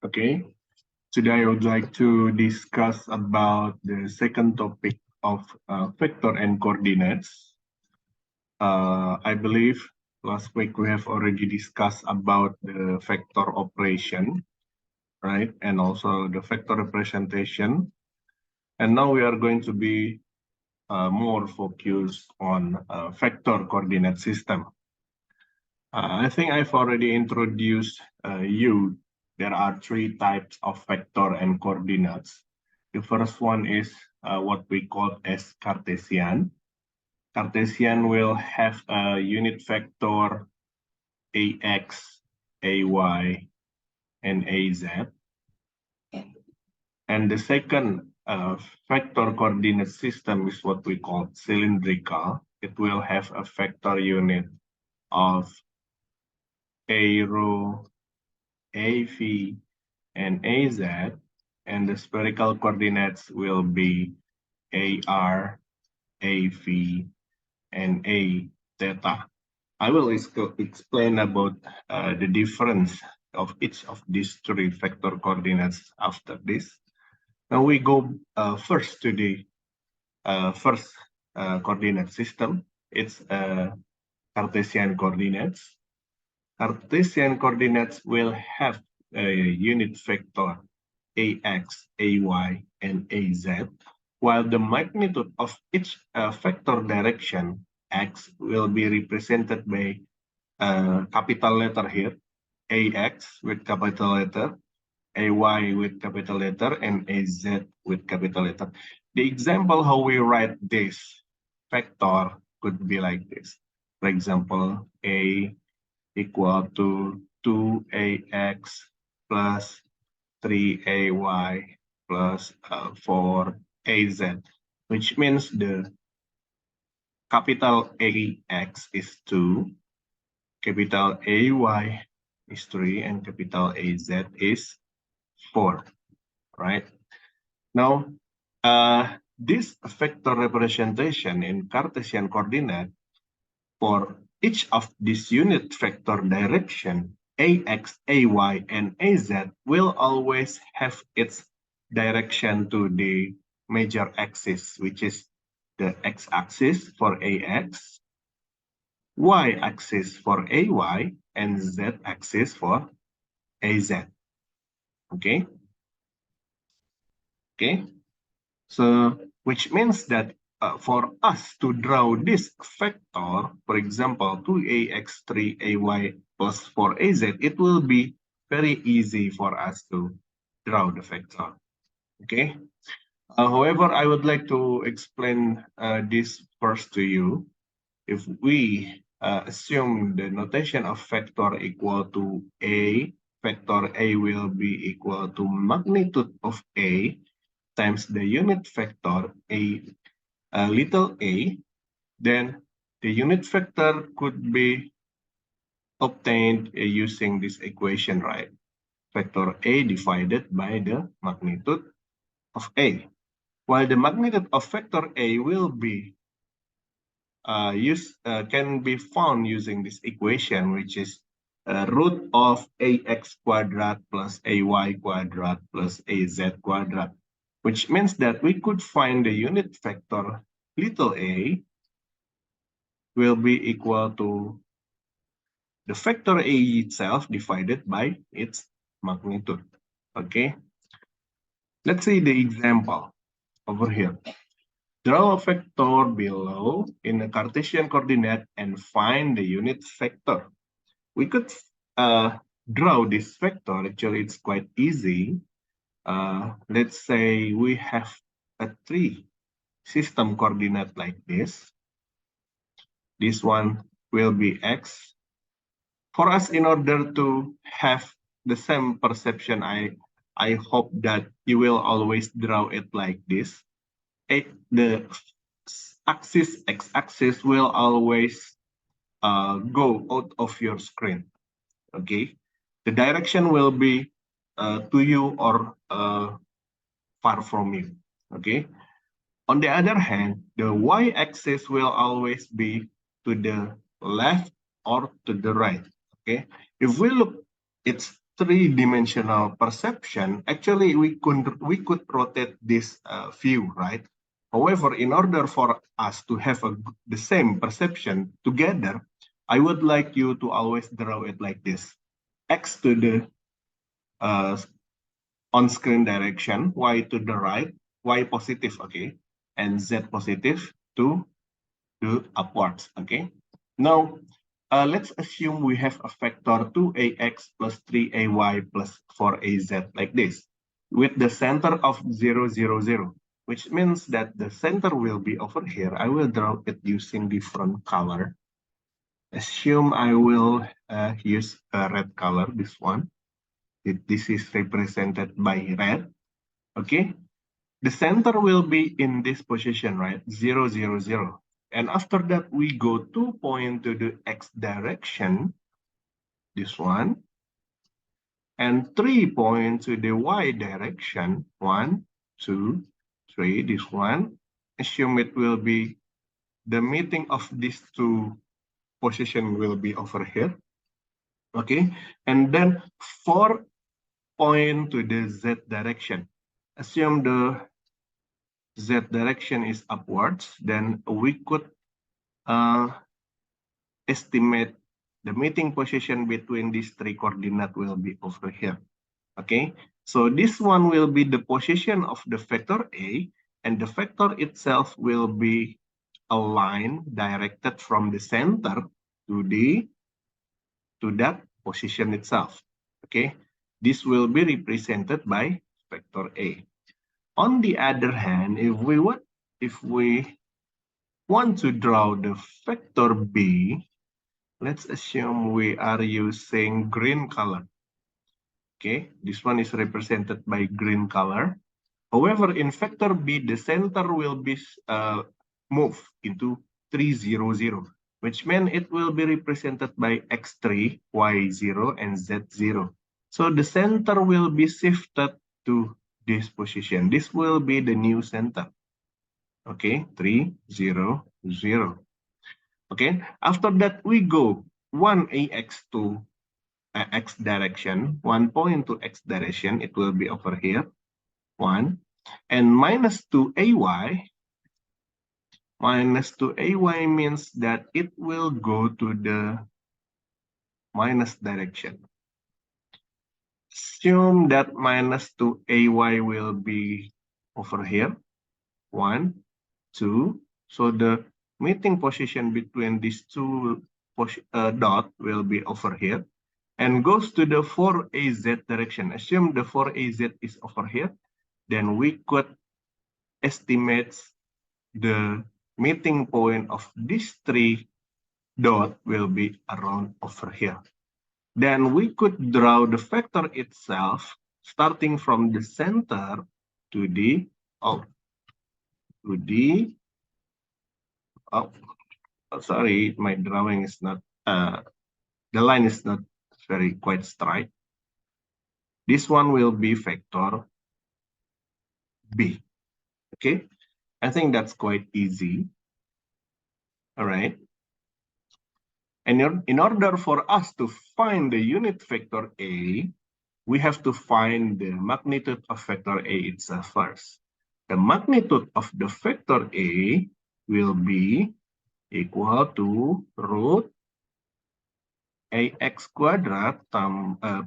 Okay, today I would like to discuss about the second topic of vector and coordinates. I believe last week we have already discussed about the vector operation, right? And also the vector representation. And now we are going to be more focused on vector coordinate system. I think I've already introduced you. There are three types of vector and coordinates. The first one is what we call as Cartesian. Cartesian will have a unit vector ax, ay, and az. And the second vector coordinate system is what we call cylindrical. It will have a vector unit of a rho, AV, and AZ, and the spherical coordinates will be AR, AV, and A theta. I will explain about the difference of each of these three vector coordinates after this. Now we go first to the first coordinate system. It's Cartesian coordinates. Cartesian coordinates will have a unit vector ax, ay, and az, while the magnitude of each vector direction x will be represented by a capital letter here, ax with capital letter, ay with capital letter, and az with capital letter. The example how we write this vector could be like this. For example, a equal to 2ax plus 3ay plus 4az, which means the capital AX is 2, capital AY is 3, and capital AZ is 4, right? Now, this vector representation in Cartesian coordinate for each of these unit vector direction, ax, ay, and az will always have its direction to the major axis, which is the x-axis for ax, y-axis for ay, and z-axis for az. Okay? Okay? So, which means that for us to draw this vector, for example, 2ax, 3ay plus 4az, it will be very easy for us to draw the vector. Okay. However, I would like to explain this first to you. If we assume the notation of vector equal to a, vector a will be equal to magnitude of a times the unit vector a little a, then the unit vector could be obtained using this equation, right? Vector a divided by the magnitude of a. While the magnitude of vector a will be can be found using this equation, which is root of ax squared plus ay squared plus az squared, which means that we could find the unit vector little a will be equal to the vector a itself divided by its magnitude. Okay, let's see the example over here. Draw a vector below in a Cartesian coordinate and find the unit vector. We could draw this vector. Actually, it's quite easy. Let's say we have a 3 system coordinate like this. This one will be x. For us, in order to have the same perception, I hope that you will always draw it like this. The axis, x-axis will always go out of your screen. Okay, the direction will be to you or far from you. Okay. On the other hand, the y-axis will always be to the left or to the right. Okay. If we look its three-dimensional perception, actually we could rotate this view, right? However, in order for us to have the same perception together, I would like you to always draw it like this: X to the on-screen direction, Y to the right, Y positive, okay, and Z positive to the upwards, okay. Now, let's assume we have a vector 2ax plus 3ay plus 4az like this, with the center of 0, 0, 0, which means that the center will be over here. I will draw it using different color. Assume I will use a red color, this one. This is represented by red, okay? The center will be in this position, right? 0, 0, 0. And after that, we go 2 points to the x direction, this one, and 3 points to the y direction, 1, 2, 3, this one. Assume it will be the meeting of these two positions will be over here, okay? And then 4 points to the z direction. Assume the z direction is upwards, then we could estimate the meeting position between these three coordinates will be over here. Okay, so this one will be the position of the vector A, and the vector itself will be a line directed from the center to that position itself. Okay, this will be represented by vector A. On the other hand, if we want to draw the vector B, let's assume we are using green color. Okay, this one is represented by green color. However, in vector B, the center will be moved into 3, 0, 0, which means it will be represented by x3, y0, and z0. So the center will be shifted to this position. This will be the new center. Okay, 3, 0, 0. Okay, after that we go 1ax to x direction, 1 point to x direction, it will be over here, 1, and minus 2ay. Minus 2ay means that it will go to the minus direction. Assume that minus 2ay will be over here, 1, 2. So the meeting position between these two dots will be over here, and goes to the 4az direction. Assume the 4az is over here, then we could estimate the meeting point of these three dots will be around over here. Then we could draw the vector itself starting from the center to the sorry, my drawing is not the line is not very quite straight. This one will be vector B. Okay, I think that's quite easy. All right. And in order for us to find the unit vector A, we have to find the magnitude of vector A itself first. The magnitude of the vector A will be equal to root ax squared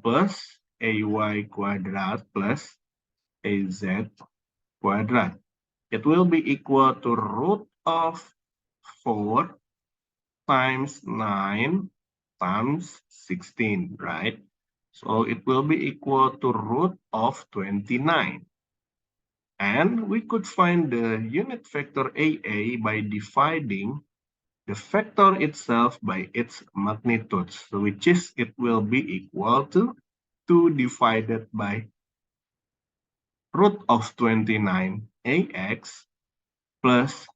plus ay squared plus az squared. It will be equal to root of 4 times 9 times 16, right? So it will be equal to root of 29. And we could find the unit vector AA by dividing the vector itself by its magnitude, which is it will be equal to 2 divided by root of 29 AX plus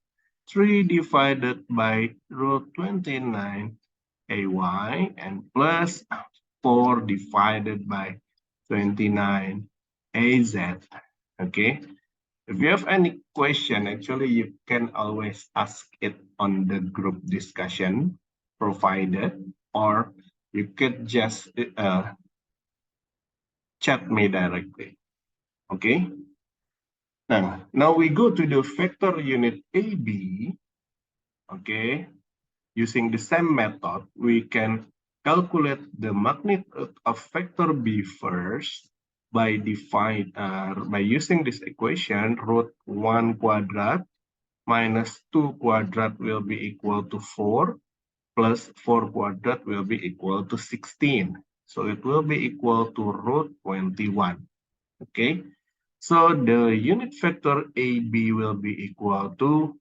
3 divided by root 29 AY and plus 4 divided by 29 AZ. Okay. If you have any question, actually you can always ask it on the group discussion provided, or you could just chat me directly. Okay. Now we go to the vector unit AB. Okay. Using the same method, we can calculate the magnitude of vector B first by using this equation. Root 1 quadrat minus 2 quadrat will be equal to 4, plus 4 quadrat will be equal to 16. So it will be equal to root 21. Okay. So the unit vector AB will be equal to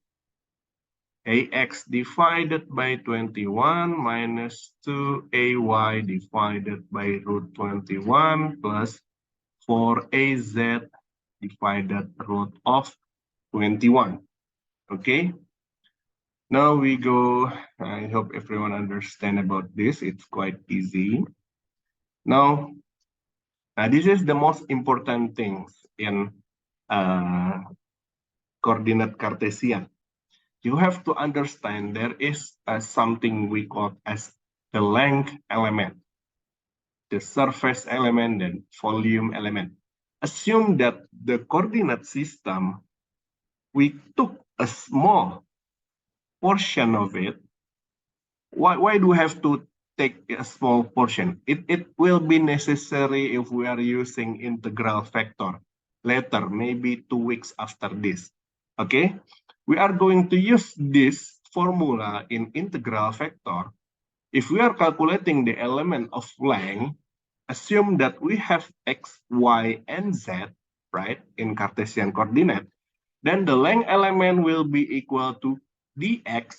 AX divided by 21 minus 2AY divided by root 21 plus 4AZ divided root of 21. Okay. Now we go, I hope everyone understand about this. It's quite easy. Now, this is the most important things in coordinate Cartesian. You have to understand there is something we call as the length element, the surface element, and volume element. Assume that the coordinate system, we took a small portion of it. Why do we have to take a small portion? It will be necessary if we are using integral vector later, maybe 2 weeks after this. Okay, we are going to use this formula in integral vector. If we are calculating the element of length, assume that we have x, y, and z, right, in Cartesian coordinate, then the length element will be equal to dx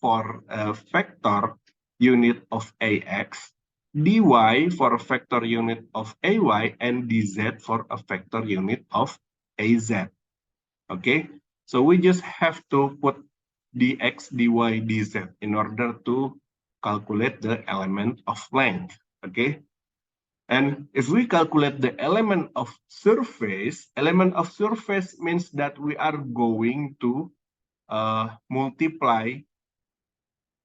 for a vector unit of ax, dy for a vector unit of ay, and dz for a vector unit of az. Okay, so we just have to put dx, dy, dz in order to calculate the element of length. Okay, and if we calculate the element of surface means that we are going to multiply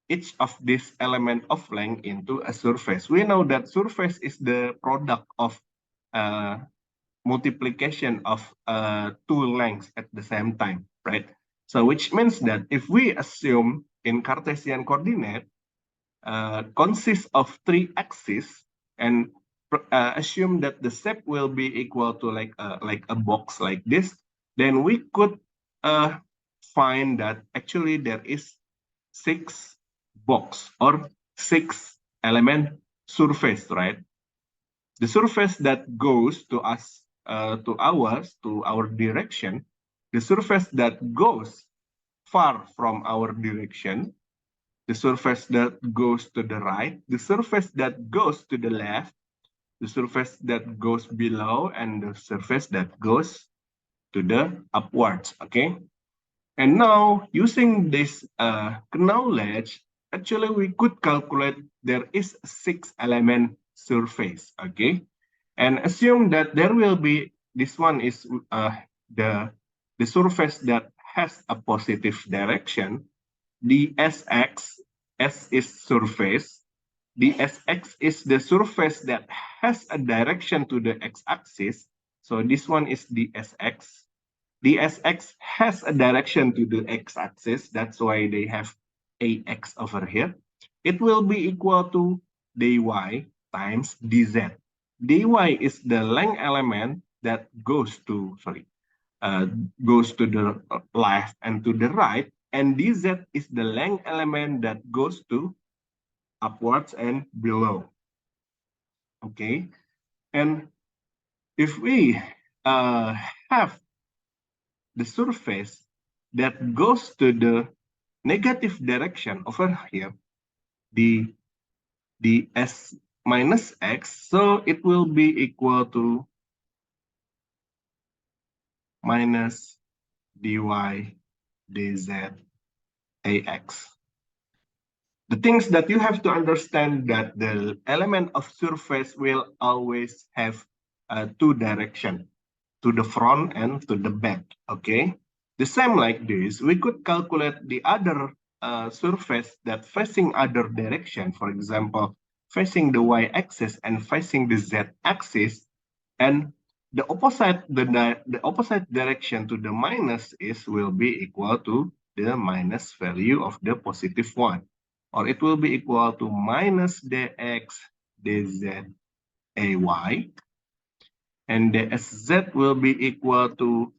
each of this element of length into a surface. We know that surface is the product of multiplication of two lengths at the same time, right? So which means that if we assume in Cartesian coordinate consists of 3 axes and assume that the shape will be equal to like a box like this, then we could find that actually there is 6 box or 6 element surface, right? The surface that goes to us, to our direction, the surface that goes far from our direction, the surface that goes to the right, the surface that goes to the left, the surface that goes below, and the surface that goes to the upwards, okay? And now, using this knowledge, actually we could calculate there is 6 element surface, okay? And assume that there will be, this one is the surface that has a positive direction, dsx, s is surface, dsx is the surface that has a direction to the x-axis, so this one is dsx. dsx has a direction to the x-axis, that's why they have ax over here. It will be equal to dy times dz. dy is the length element that goes to, goes to the left and to the right, and dz is the length element that goes to upwards and below. Okay, and if we have the surface that goes to the negative direction over here, the s minus x, so it will be equal to minus dy dz ax. The things that you have to understand that the element of surface will always have 2 directions, to the front and to the back, okay? The same like this, we could calculate the other surface that facing other direction, for example, facing the y-axis and facing the z-axis, And the opposite direction to the minus will be equal to the minus value of the positive one, or it will be equal to minus dx dz ay, and the sz will be equal to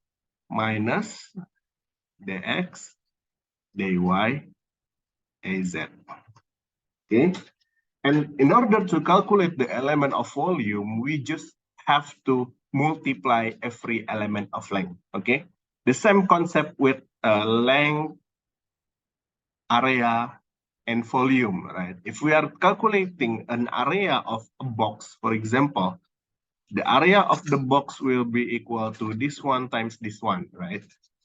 minus dx dy az. Okay, and in order to calculate the element of volume, we just have to multiply every element of length. Okay, the same concept with length, area, and volume, right? If we are calculating an area of a box, for example, the area of the box will be equal to this one times this one, right?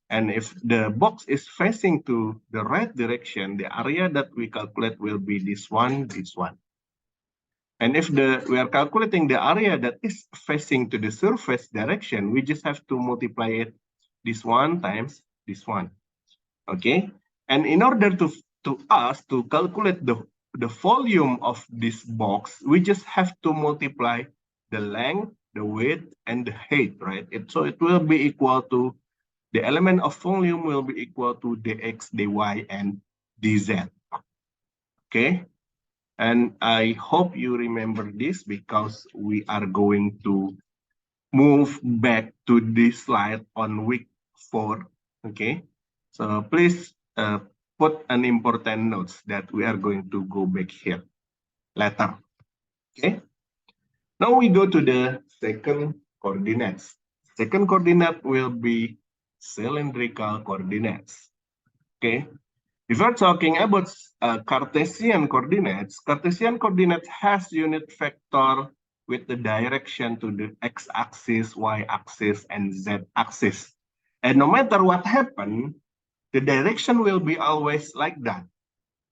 And if the box is facing to the right direction, the area that we calculate will be this one, this one. And if we are calculating the area that is facing to the surface direction, we just have to multiply it this one times this one. Okay? And in order to us to calculate the volume of this box, we just have to multiply the length, the width, and the height, right? So it will be equal to, the element of volume will be equal to dx, dy, and dz. Okay? And I hope you remember this, because we are going to move back to this slide on week 4. Okay, so please put an important notes that we are going to go back here later. Okay, now we go to the second coordinates. Second coordinate will be cylindrical coordinates. Okay, if we're talking about Cartesian coordinates has unit vector with the direction to the x-axis, y-axis, and z-axis. And no matter what happens, the direction will be always like that.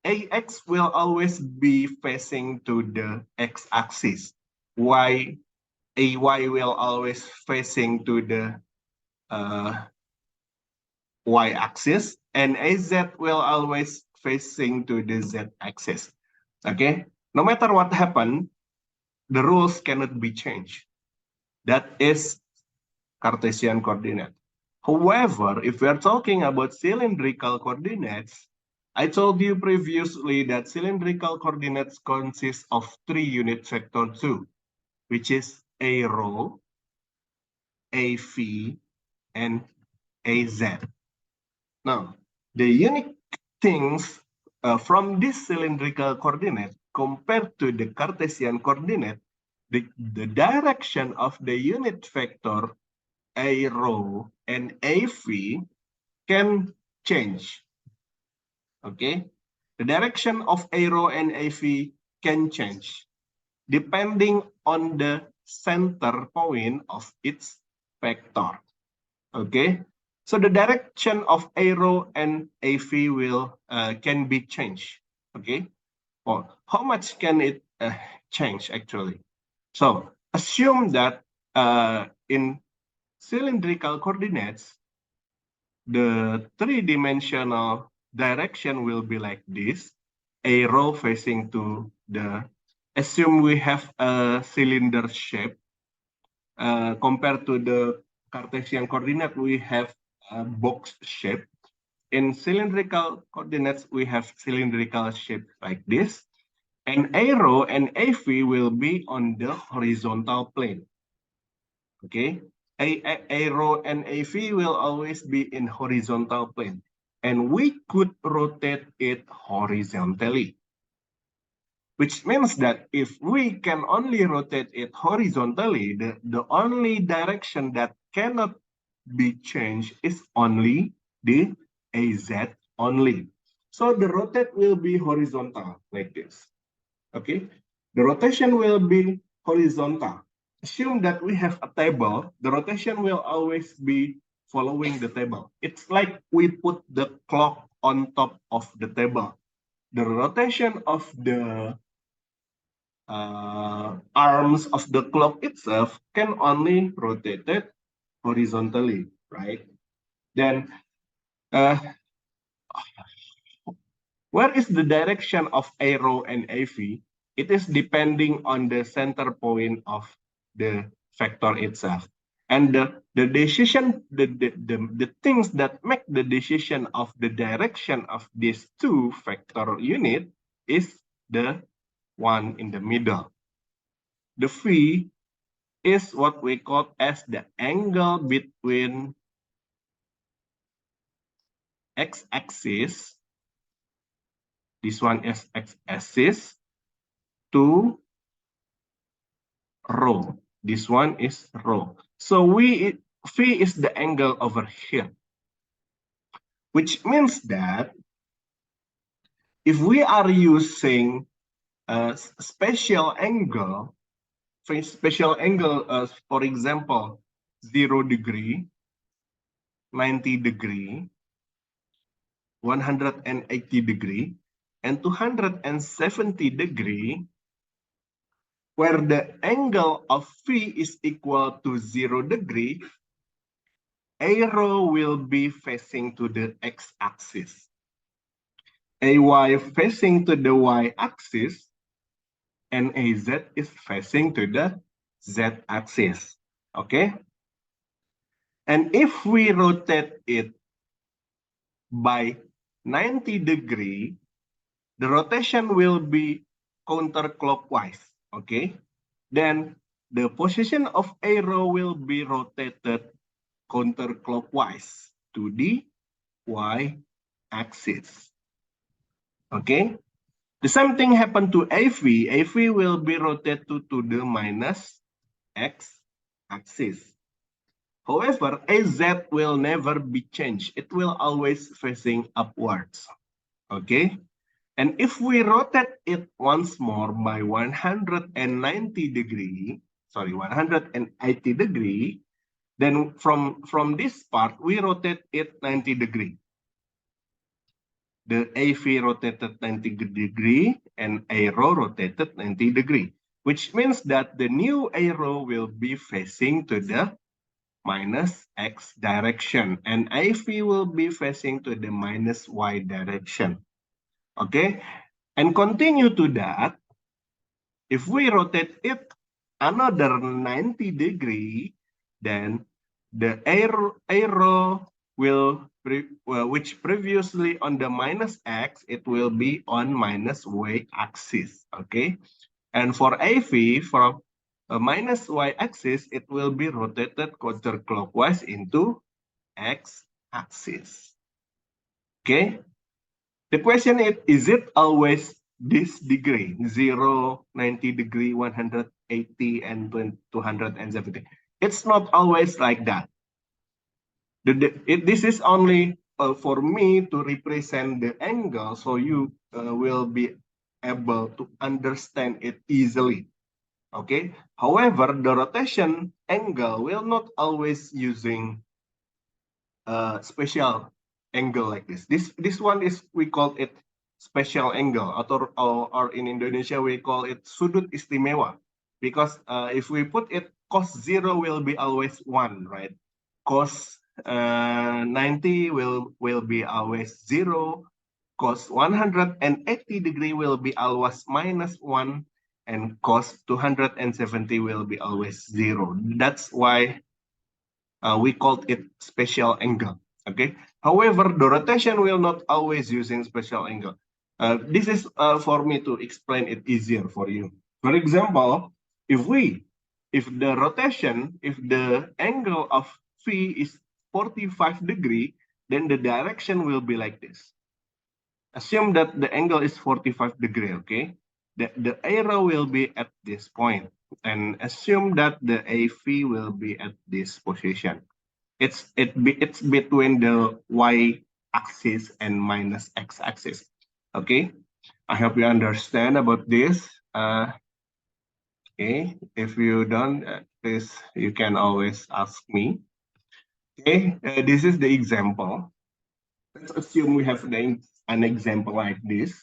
AX will always be facing to the x-axis. AY will always facing to the y-axis, and AZ will always facing to the z-axis. Okay, no matter what happened, the rules cannot be changed. That is Cartesian coordinate. However, if we are talking about cylindrical coordinates, I told you previously that cylindrical coordinates consist of 3 unit vector too, which is a rho, AV, and AZ. Now, the unique things from this cylindrical coordinate compared to the Cartesian coordinate, the direction of the unit vector a rho and AV can change. Okay, the direction of a rho and AV can change depending on the center point of its vector. Okay, so the direction of arrow and AV will can be changed. Okay, well, how much can it change actually? So assume that in cylindrical coordinates, the 3-dimensional direction will be like this: arrow facing to the. Assume we have a cylinder shape. Compared to the Cartesian coordinate, we have a box shape. In cylindrical coordinates, we have cylindrical shape like this. And arrow and AV will be on the horizontal plane. Okay, arrow and AV will always be in horizontal plane. And we could rotate it horizontally. Which means that if we can only rotate it horizontally, the only direction that cannot be changed is only the AZ only. So the rotate will be horizontal like this. Okay, the rotation will be horizontal. Assume that we have a table, the rotation will always be following the table. It's like we put the clock on top of the table. The rotation of the arms of the clock itself can only rotate it horizontally, right? Then, where is the direction of arrow and AV? It is depending on the center point of the vector itself. And the decision, the things that make the decision of the direction of these two vector unit is the one in the middle. The phi is what we call as the angle between x-axis, this one is x-axis, to rho. This one is rho. So phi is the angle over here, which means that if we are using a special angle, for example, 0 degree, 90 degree, 180 degree, and 270 degree, where the angle of phi is equal to 0 degree, arrow will be facing to the x-axis. AY facing to the y-axis, and AZ is facing to the z-axis. Okay? And if we rotate it by 90 degree, the rotation will be counterclockwise. Okay? Then the position of arrow will be rotated counterclockwise to the y-axis. Okay? The same thing happened to AV. AV will be rotated to the minus x-axis. However, AZ will never be changed. It will always facing upwards. Okay? And if we rotate it once more by 180 degree, then from this part, we rotate it 90 degree. The AV rotated 90 degree and arrow rotated 90 degree, which means that the new arrow will be facing to the minus x direction, and AV will be facing to the minus y direction. Okay, and continue to that, if we rotate it another 90 degree, then the arrow will, which previously on the minus x, it will be on minus y axis. Okay, and for AV, from minus y-axis, it will be rotated counterclockwise into x-axis. Okay? The question is it always this degree, 0, 90 degree, 180, and 270? It's not always like that. This is only for me to represent the angle, so you will be able to understand it easily. Okay. However, the rotation angle will not always using a special angle like this. This one is, we call it special angle, or in Indonesia we call it sudut istimewa, because if we put it, cos 0 will be always 1, right? Cos 90 will be always 0. Cos 180 degree will be always minus 1. And cos 270 will be always 0. That's why we called it special angle. Okay. However, the rotation will not always using special angle. This is for me to explain it easier for you. For example, if the angle of phi is 45 degree, then the direction will be like this. Assume that the angle is 45 degree. Okay. The arrow will be at this point, and assume that the AV will be at this position. It's between the y-axis and minus x-axis. Okay, I hope you understand about this. Okay, if you don't, please, you can always ask me. Okay, this is the example. Let's assume we have an example like this.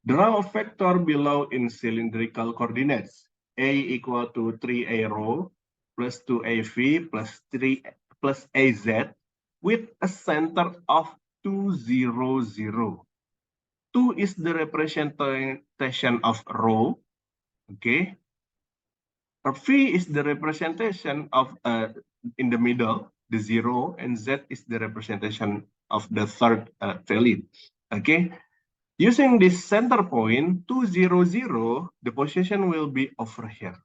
Draw a vector below in cylindrical coordinates. A equal to 3a rho plus 2av plus 3 plus az with a center of 2, 0, 0. 2 is the representation of rho. Okay. Phi is the representation of in the middle, the 0, and Z is the representation of the third value. Okay, using this center point 2, 0, 0, the position will be over here.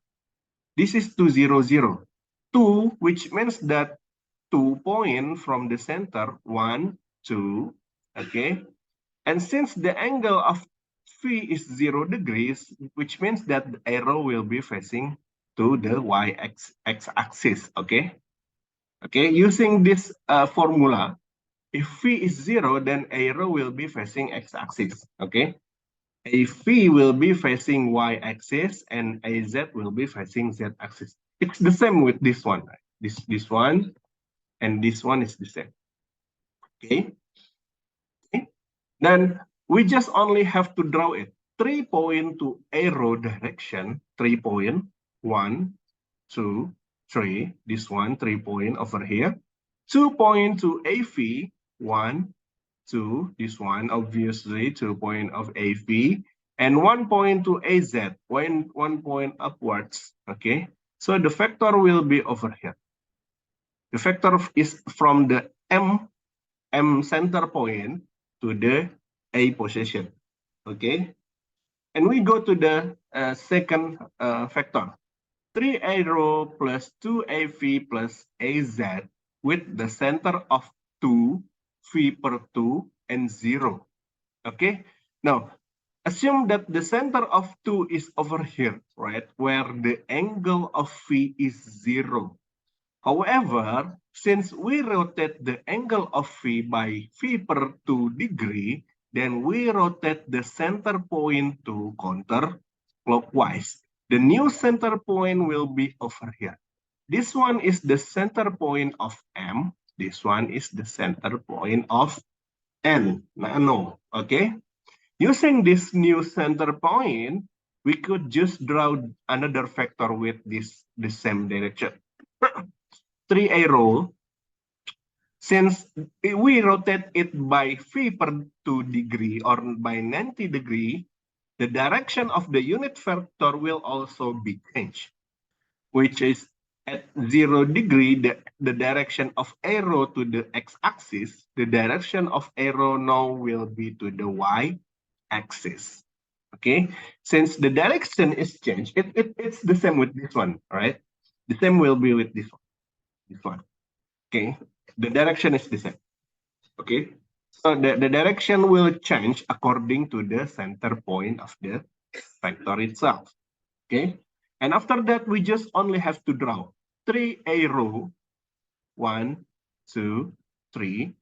This is 2, 0, 0. 2, which means that 2 points from the center, 1, 2, okay? And since the angle of phi is 0 degrees, which means that the arrow will be facing to the x-axis, okay? Okay, using this formula, if phi is 0, then arrow will be facing x-axis, okay? A phi will be facing y-axis and AZ will be facing z-axis. It's the same with this one. This one and this one is the same. Okay. Then we just only have to draw it. 3 point to arrow direction. 3 point. 1, 2, 3. This one 3 point over here. 2 point to a phi. 1, 2. This one obviously 2 point of a phi. And 1 point to AZ, 1 point upwards, okay? So the vector will be over here. The vector is from the M center point to the A position, okay? And we go to the second vector. 3 arrow plus 2 AV plus AZ with the center of 2, phi per 2, and 0, okay? Now, assume that the center of 2 is over here, right? Where the angle of phi is 0. However, since we rotate the angle of phi by phi per 2 degree, then we rotate the center point to counterclockwise. The new center point will be over here. This one is the center point of M. This one is the center point of N, nano, okay? Using this new center point, we could just draw another vector with the same direction. 3 arrow, since we rotate it by phi per 2 degree or by 90 degree, the direction of the unit vector will also be changed, which is at 0 degree, the direction of arrow to the x-axis, the direction of arrow now will be to the y-axis. Okay, since the direction is changed, it's the same with this one, right? The same will be with this one. Okay, the direction is the same. Okay, so the direction will change according to the center point of the vector itself. Okay, and after that, we just only have to draw 3 arrow, 1, 2, 3,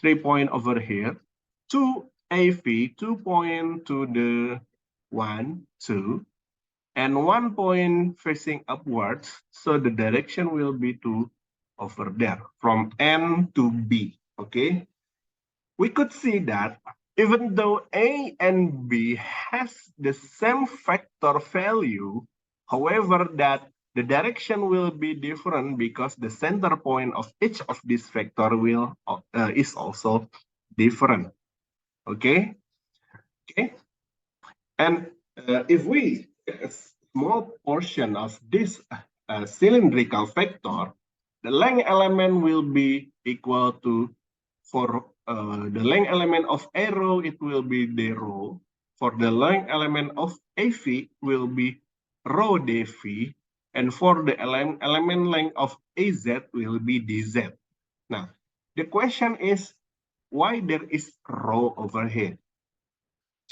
3 point over here, 2 AV, 2 point to the 1, 2, and 1 point facing upwards. So the direction will be to over there from N to B, okay? We could see that even though A and B has the same vector value, however, that the direction will be different because the center point of each of these vector will is also different. Okay, okay, and if we a small portion of this cylindrical vector, the length element will be equal to, for the length element of arrow, it will be d rho. For the length element of AV will be rho dV. And for the element length of AZ will be dz. Now, the question is, why there is rho over here?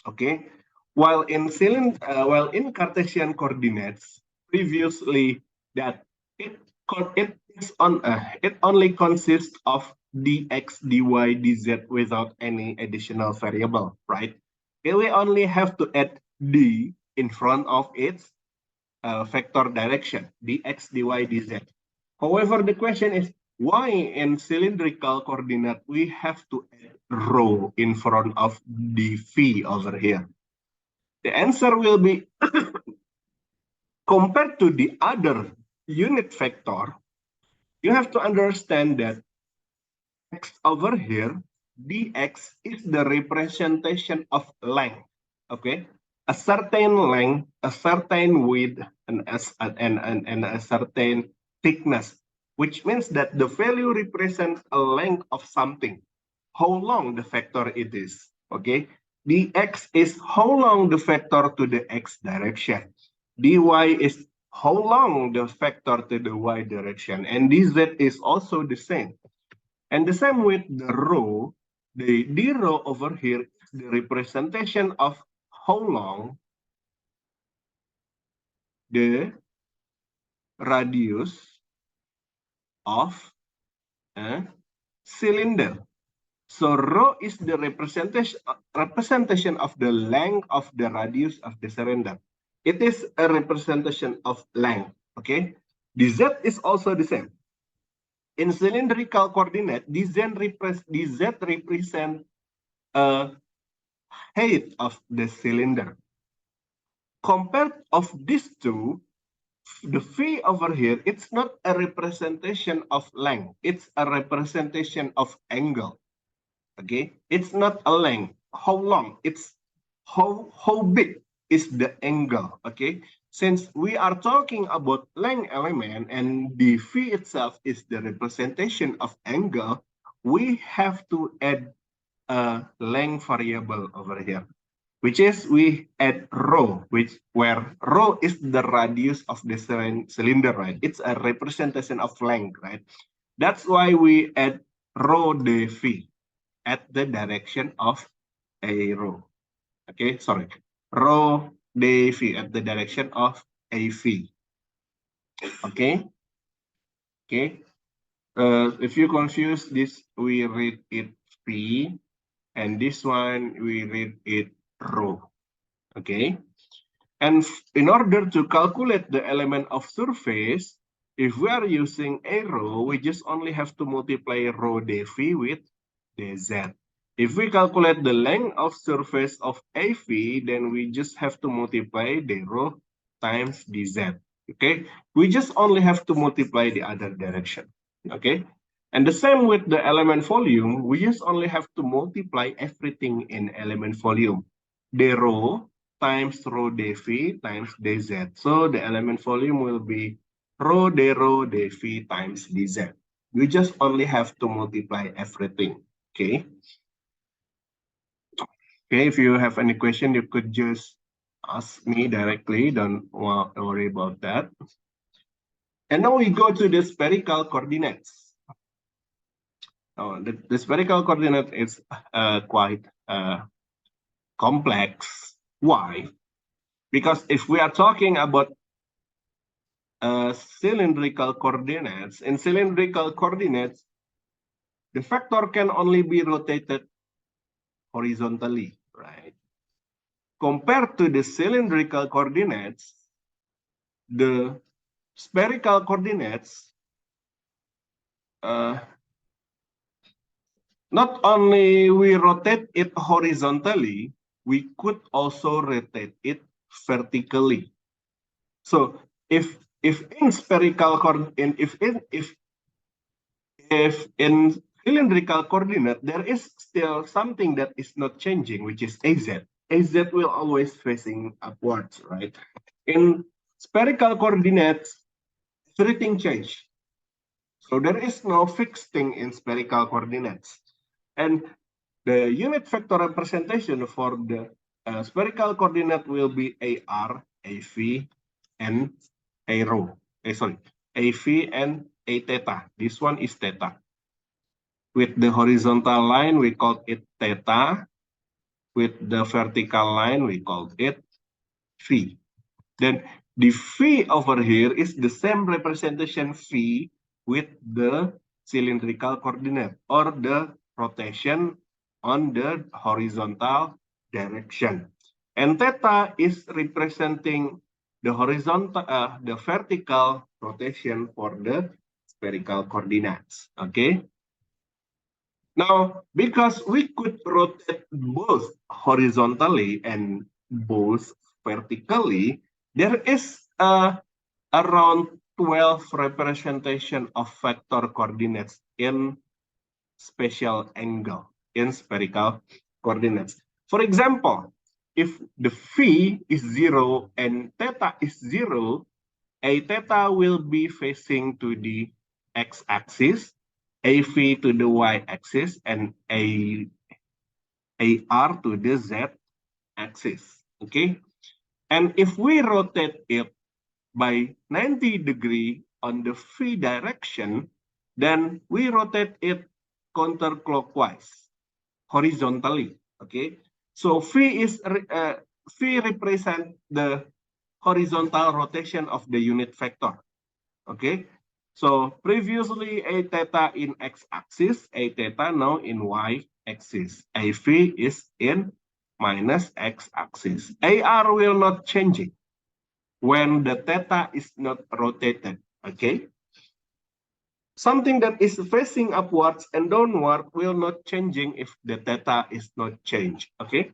Okay, while in Cartesian coordinates, previously that it only consists of dx, dy, dz without any additional variable, right? We only have to add d in front of its vector direction, dx, dy, dz. However, the question is, why in cylindrical coordinate we have to add rho in front of dv over here? The answer will be compared to the other unit vector, you have to understand that x over here, dx is the representation of length, okay? A certain length, a certain width, a certain thickness, which means that the value represents a length of something, how long the vector it is. Okay, dx is how long the vector to the x direction, dy is how long the vector to the y direction, and dz is also the same. And the same with the rho, the d rho over here is the representation of how long the radius of a cylinder. So rho is the representation of the length of the radius of the cylinder. It is a representation of length. Okay, dz is also the same. In cylindrical coordinate, dz represent a height of the cylinder. Compared of these two, the phi over here, it's not a representation of length. It's a representation of angle. Okay, it's not a length. How long? It's how big is the angle. Okay, since we are talking about length element and the phi itself is the representation of angle, we have to add a length variable over here, which is we add rho, where rho is the radius of the cylinder, right? It's a representation of length, right? That's why we add rho de phi at the direction of a rho. Okay, sorry, rho de phi at the direction of a phi. Okay, okay. If you confuse this, we read it phi, and this one we read it rho. Okay. And in order to calculate the element of surface, if we are using a rho, we just only have to multiply rho dv with dz. If we calculate the length of surface of AV, then we just have to multiply the rho times dz. Okay, we just only have to multiply the other direction. Okay, and the same with the element volume, we just only have to multiply everything in element volume. The rho times rho dv times dz. So the element volume will be rho dv times dz. We just only have to multiply everything. Okay. Okay, if you have any question, you could just ask me directly. Don't worry about that. And now we go to the spherical coordinates. Oh, the spherical coordinate is quite complex. Why? Because if we are talking about cylindrical coordinates, in cylindrical coordinates, the vector can only be rotated horizontally, right? Compared to the cylindrical coordinates, the spherical coordinates, not only we rotate it horizontally, we could also rotate it vertically. So if in spherical if in cylindrical coordinate there is still something that is not changing, which is az. Az will always facing upwards, right? In spherical coordinates, everything change. So there is no fixed thing in spherical coordinates. And the unit vector representation for the spherical coordinate will be AR, AV, and A rho. AV and A theta. This one is theta. With the horizontal line, we call it theta. With the vertical line, we call it phi. Then the phi over here is the same representation phi with the cylindrical coordinate or the rotation on the horizontal direction. And theta is representing the horizontal, the vertical rotation for the spherical coordinates. Okay. Now, because we could rotate both horizontally and both vertically, there is around 12 representation of vector coordinates in spatial angle, in spherical coordinates. For example, if the phi is 0 and theta is 0, A theta will be facing to the x-axis, AV to the y-axis, and AR to the z-axis. Okay, and if we rotate it by 90 degree on the phi direction, then we rotate it counterclockwise, horizontally. Okay, so phi represent the horizontal rotation of the unit vector. Okay, so previously a theta in x-axis, a theta now in y-axis. A v is in minus x-axis. AR will not change when the theta is not rotated. Okay, something that is facing upwards and downward will not changing if the theta is not changed. Okay,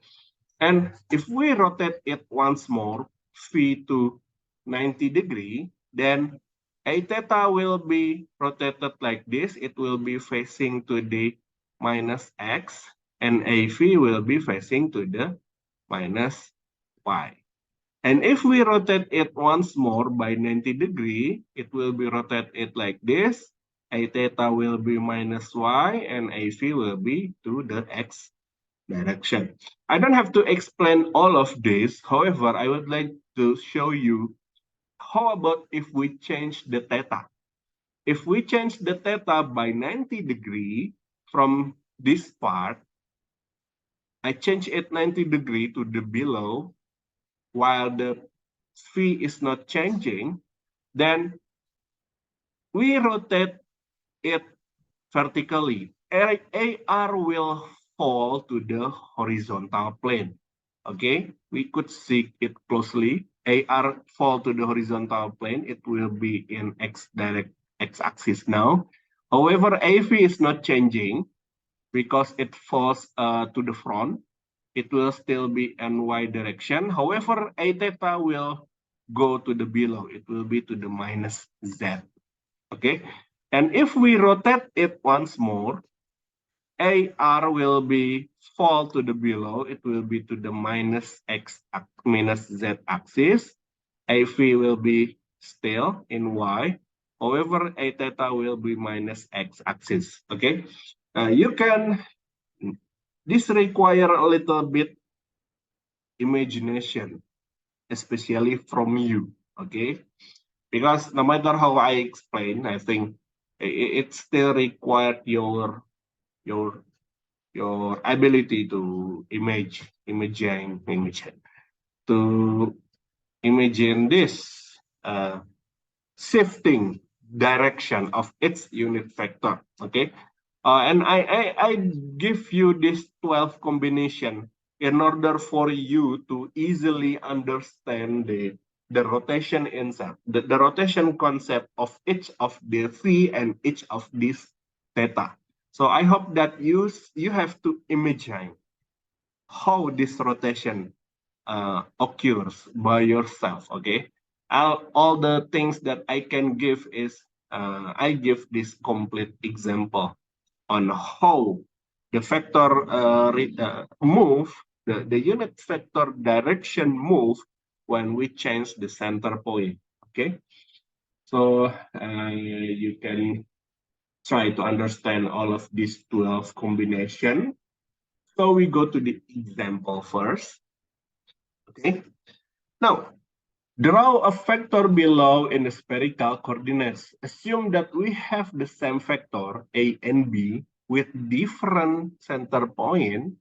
and if we rotate it once more, phi to 90 degree, then a theta will be rotated like this. It will be facing to the minus x, and a phi will be facing to the minus y. And if we rotate it once more by 90 degree, it will be rotated like this. A theta will be minus y, and a phi will be to the x direction. I don't have to explain all of this. However, I would like to show you how about if we change the theta. If we change the theta by 90 degree from this part, I change it 90 degree to the below, while the phi is not changing, then we rotate it vertically. AR will fall to the horizontal plane. Okay, we could see it closely. AR fall to the horizontal plane. It will be in x-axis now. However, AV is not changing because it falls to the front. It will still be in y direction. However, A theta will go to the below. It will be to the minus z. Okay, and if we rotate it once more, AR will be fall to the below. It will be to the minus z axis. AV will be still in y. However, A theta will be minus x axis. Okay, you can. This require a little bit imagination, especially from you. Okay, because no matter how I explain, I think it still required your ability to imagine this shifting direction of its unit vector. Okay, and I give you this 12 combination in order for you to easily understand the rotation inside, the rotation concept of each of the phi and each of these theta. So I hope that you have to imagine how this rotation occurs by yourself. Okay, all the things that I can give is I give this complete example on how the vector move, the unit vector direction move when we change the center point. Okay, so you can try to understand all of these 12 combination. So we go to the example first. Okay, now draw a vector below in the spherical coordinates. Assume that we have the same vector A and B with different center point.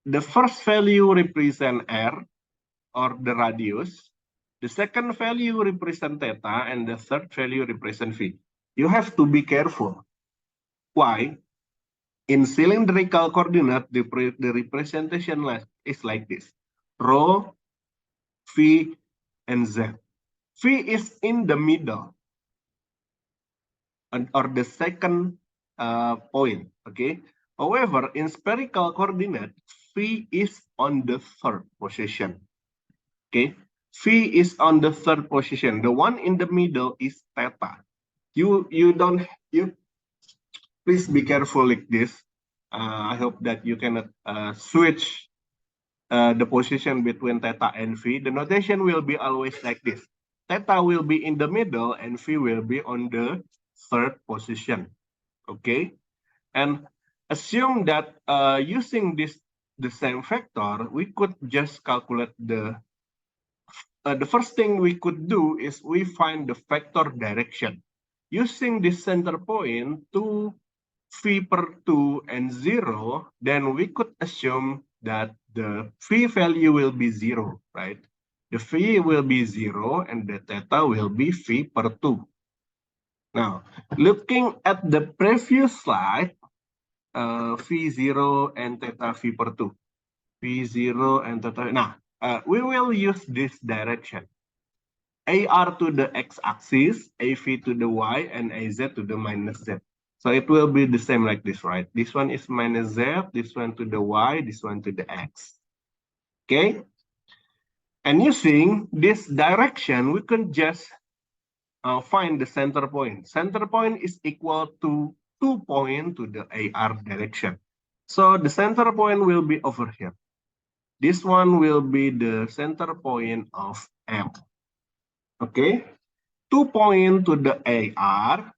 The first value represent R, or the radius. The second value represent theta, and the third value represent phi. You have to be careful. Why? In cylindrical coordinate, the representation is like this: rho, phi, and z. Phi is in the middle, or the second point. Okay. However, in spherical coordinate, phi is on the third position. Okay, phi is on the third position. The one in the middle is theta. You please be careful like this. I hope that you cannot switch the position between theta and phi. The notation will be always like this. theta will be in the middle and phi will be on the third position. Okay, and assume that using the same vector, we could just calculate the first thing we could do is we find the vector direction using this center point to phi per 2 and 0. Then we could assume that the phi value will be 0, right? The phi will be 0 and the theta will be phi per 2. Now, looking at the previous slide, phi 0 and theta phi per 2. Phi 0 and theta. Now, we will use this direction. AR to the x-axis, AV to the y, and AZ to the minus z. So it will be the same like this, right? This one is minus z, this one to the y, this one to the x. Okay? And using this direction, we can just find the center point. Center point is equal to 2 points to the AR direction. So the center point will be over here. This one will be the center point of M. Okay? 2 points to the AR,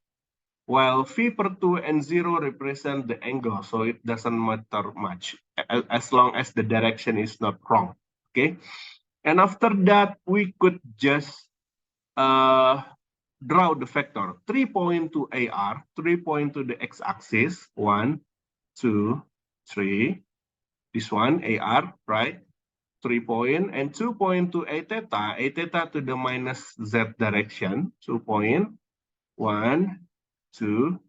while phi per 2 and 0 represent the angle, so it doesn't matter much as long as the direction is not wrong. Okay, and after that we could just draw the vector 3 points to AR, 3 points to the x-axis, 1, 2, 3. This one AR, right? 3 points and 2 points to a theta to the minus z direction, 2 points, 1, 2,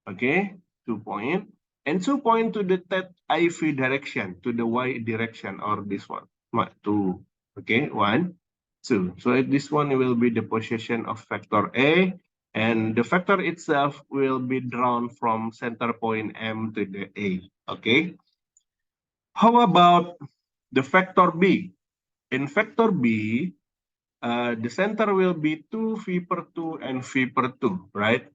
okay, 2 points, and 2 points to the IV direction, to the y direction, or this one, 2, okay, 1, 2. So this one will be the position of vector A, and the vector itself will be drawn from center point M to the A, okay? How about the vector B? In vector B, the center will be 2 phi per 2 and phi per 2, right?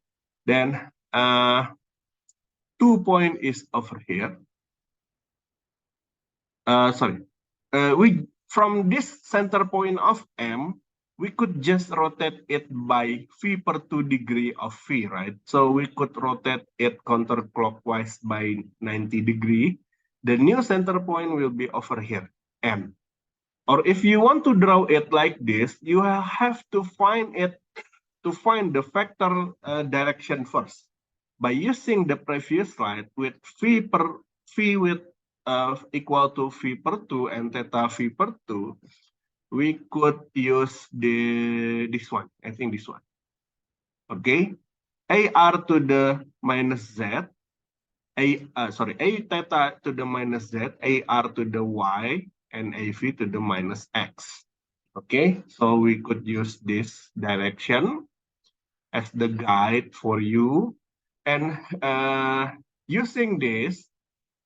Then 2 point is over here. We from this center point of M, we could just rotate it by phi per 2 degree of phi, right? So we could rotate it counterclockwise by 90 degree. The new center point will be over here, M. Or if you want to draw it like this, you have to find the vector direction first by using the previous slide with phi with equal to phi per 2 and theta phi per 2. We could use this one. I think this one. Okay, AR to the minus z, a theta to the minus z, AR to the y, and AV to the minus x. Okay, so we could use this direction as the guide for you, and using this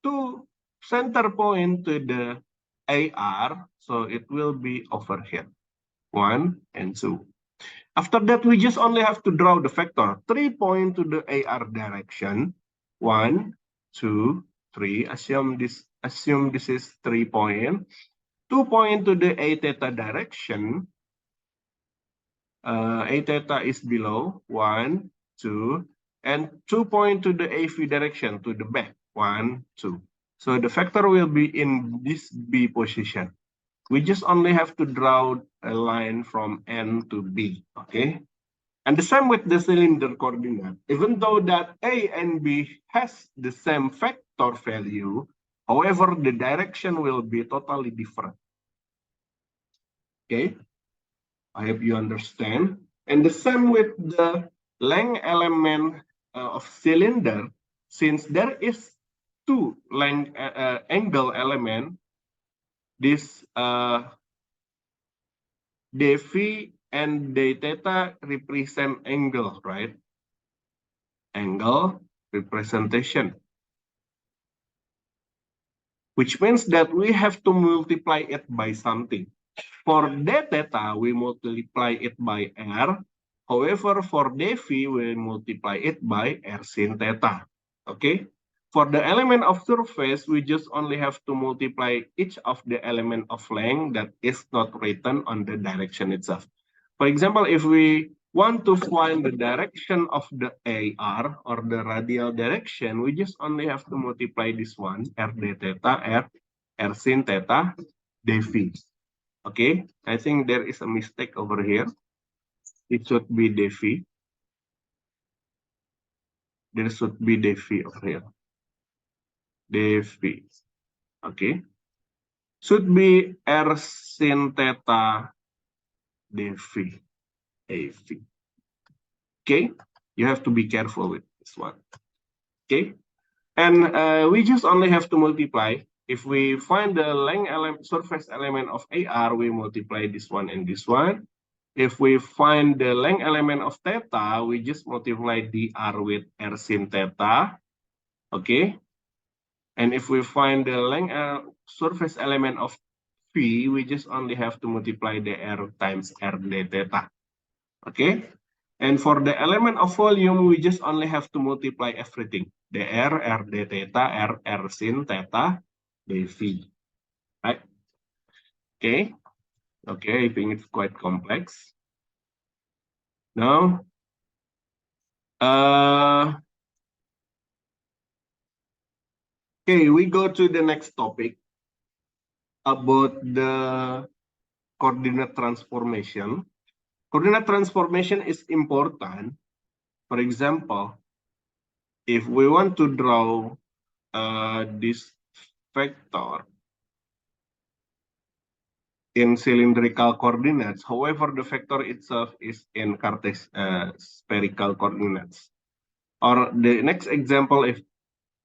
to center point to the AR, so it will be over here, 1 and 2. After that, we just only have to draw the vector 3 points to the AR direction, 1, 2, 3. Assume this is 3 points. 2 points to the A theta direction. A theta is below, 1, 2, and 2 points to the AV direction, to the back, 1, 2. So the vector will be in this B position. We just only have to draw a line from N to B, okay? And the same with the cylinder coordinate. Even though that A and B has the same vector value, however, the direction will be totally different. Okay, I hope you understand. And the same with the length element of cylinder, since there is two length angle element, this dv and d theta represent angle, right? Angle representation, which means that we have to multiply it by something. For d theta, we multiply it by r. However, for dv, we multiply it by r sin theta. Okay? For the element of surface, we just only have to multiply each of the element of length that is not written on the direction itself. For example, if we want to find the direction of the AR or the radial direction, we just only have to multiply this one, R d theta, R sin theta, dv. Okay, I think there is a mistake over here. It should be dv. There should be dv over here. dv. Okay. Should be R sin theta dv. AV. Okay, you have to be careful with this one. Okay, and we just only have to multiply. If we find the length element, surface element of AR, we multiply this one and this one. If we find the length element of theta, we just multiply dr with R sin theta. Okay, and if we find the length surface element of V, we just only have to multiply the R times R d theta. Okay, and for the element of volume, we just only have to multiply everything. The R d theta, R sin theta, dv. Right? Okay. Okay, I think it's quite complex. Now, okay, we go to the next topic about the coordinate transformation. Coordinate transformation is important. For example, if we want to draw this vector in cylindrical coordinates, however, the vector itself is in spherical coordinates. Or the next example, if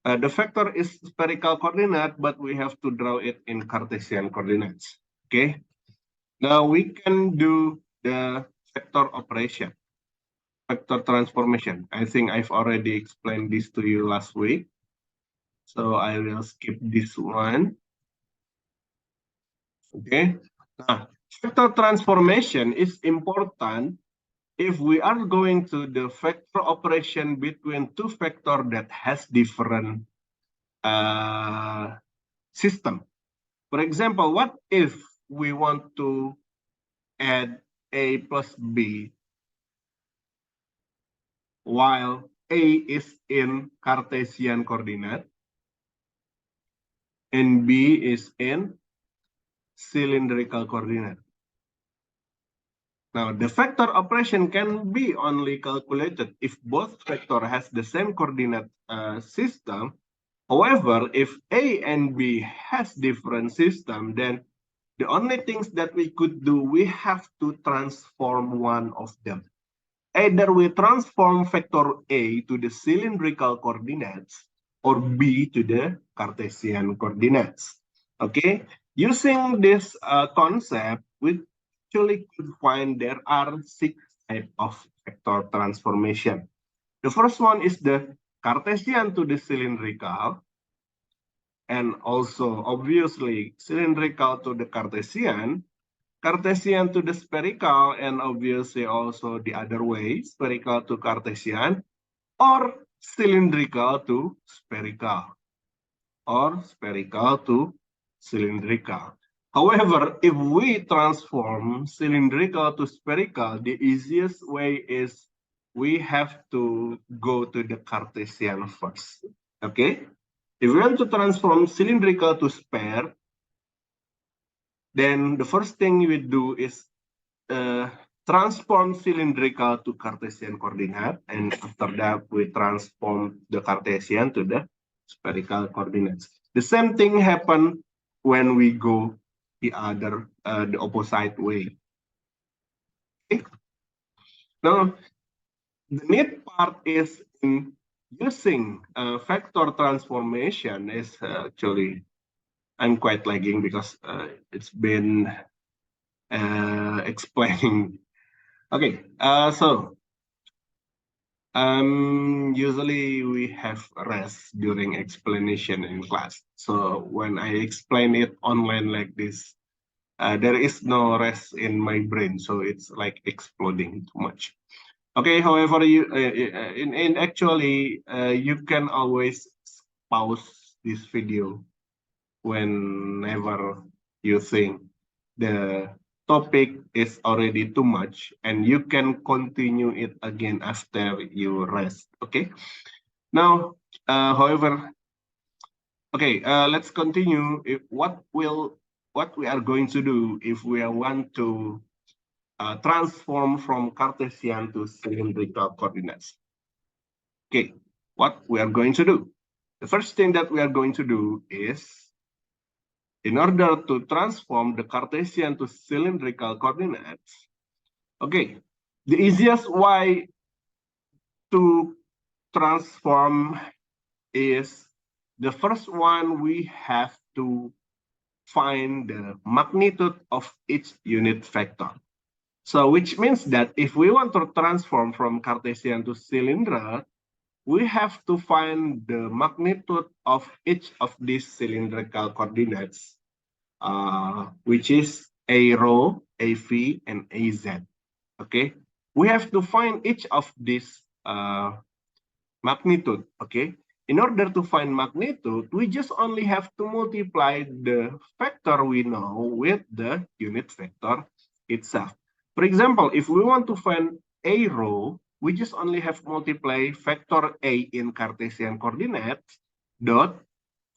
the vector is spherical coordinate, but we have to draw it in Cartesian coordinates. Okay. Now we can do the vector operation, vector transformation. I think I've already explained this to you last week, so I will skip this one. Okay. Now, vector transformation is important if we are going to the vector operation between two vectors that has different system. For example, what if we want to add A plus B while A is in Cartesian coordinate and B is in cylindrical coordinate? Now, the vector operation can be only calculated if both vector has the same coordinate system. However, if A and B has different system, then the only things that we could do, we have to transform one of them. Either we transform vector A to the cylindrical coordinates or B to the Cartesian coordinates. Okay, using this concept, we actually could find there are 6 types of vector transformation. The first one is the Cartesian to the cylindrical, and also obviously cylindrical to the Cartesian, Cartesian to the spherical, and obviously also the other way, spherical to Cartesian, or cylindrical to spherical, or spherical to cylindrical. However, if we transform cylindrical to spherical, the easiest way is we have to go to the Cartesian first. Okay? If we want to transform cylindrical to sphere, then the first thing we do is transform cylindrical to Cartesian coordinate, and after that we transform the Cartesian to the spherical coordinates. The same thing happen when we go the opposite way. Okay? Now, the neat part is in using vector transformation is actually I'm quite lagging because it's been explaining. Okay, so usually we have rest during explanation in class. So when I explain it online like this, there is no rest in my brain, so it's like exploding too much. Okay, however, you in actually you can always pause this video whenever you think the topic is already too much, and you can continue it again after you rest. Okay. Now, however, okay, let's continue. What we are going to do if we want to transform from Cartesian to cylindrical coordinates? Okay, what we are going to do? The first thing that we are going to do is, in order to transform the Cartesian to cylindrical coordinates, okay, the easiest way to transform is, the first one, we have to find the magnitude of each unit vector. So which means that if we want to transform from Cartesian to cylinder, we have to find the magnitude of each of these cylindrical coordinates, which is a rho, a v, and a z. Okay, we have to find each of these magnitude. Okay, in order to find magnitude, we just only have to multiply the vector we know with the unit vector itself. For example, if we want to find a rho, we just only have multiply vector a in Cartesian coordinates dot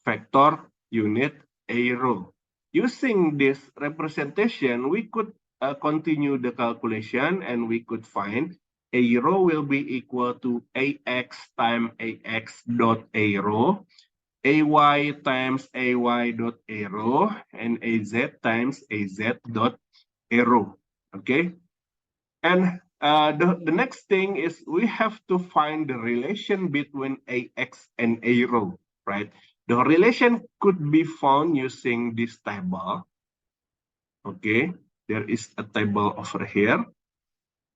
vector unit a rho. Using this representation, we could continue the calculation, and we could find a rho will be equal to ax times ax dot a rho, ay times ay dot a rho, and az times az dot a rho. Okay, and the next thing is, we have to find the relation between ax and a rho, right? The relation could be found using this table. Okay, there is a table over here.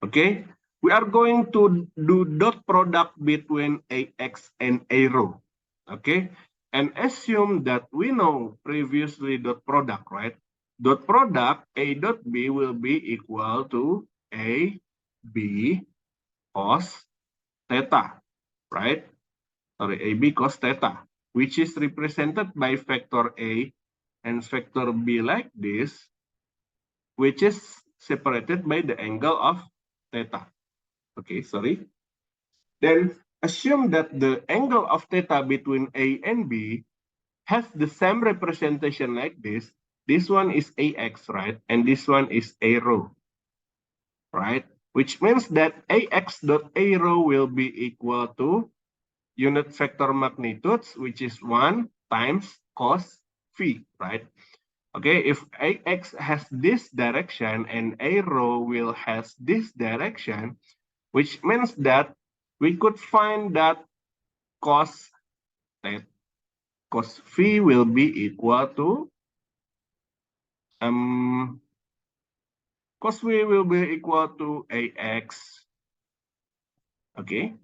Okay, we are going to do dot product between ax and a rho. Okay, and assume that we know previously dot product, right? Dot product a dot b will be equal to a b cos theta, right? Sorry, AB cos theta, which is represented by vector A and vector B like this, which is separated by the angle of theta. Okay, sorry. Then assume that the angle of theta between A and B has the same representation like this. This one is AX, right? And this one is A rho, right? Which means that AX dot A rho will be equal to unit vector magnitudes, which is 1 times cos phi, right? Okay, if AX has this direction and A rho will has this direction, which means that we could find that cos phi will be equal to cos phi will be equal to AX. Okay.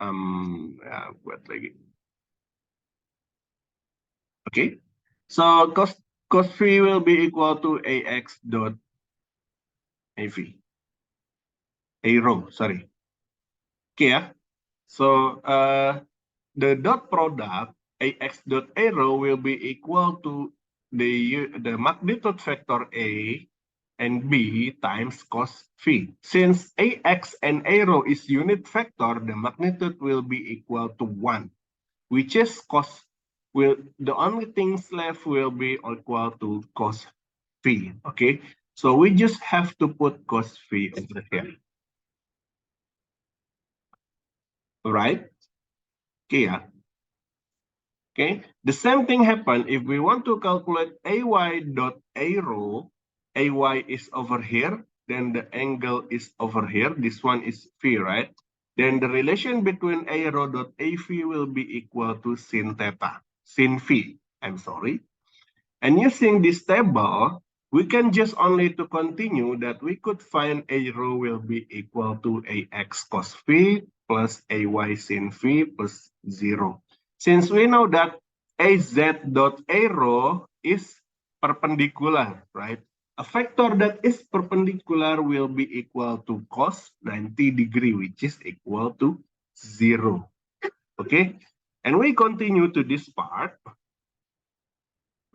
Buat lagi. Okay. So cos phi will be equal to AX dot AV. A rho, sorry. Okay, yeah. So the dot product AX dot A rho will be equal to the magnitude vector A and B times cos phi. Since AX and A rho is unit vector, the magnitude will be equal to 1, which is the only things left will be equal to cos phi. Okay, so we just have to put cos phi over here. Right? Okay, yeah. Okay, the same thing happen if we want to calculate ay dot a rho. Ay is over here, then the angle is over here. This one is phi, right? Then the relation between a rho dot a phi will be equal to sin theta, sin phi. I'm sorry. And using this table, we can just only to continue that we could find a rho will be equal to ax cos phi plus ay sin phi plus 0. Since we know that az dot a rho is perpendicular, right? A vector that is perpendicular will be equal to cos 90 degree, which is equal to 0. Okay, and we continue to this part.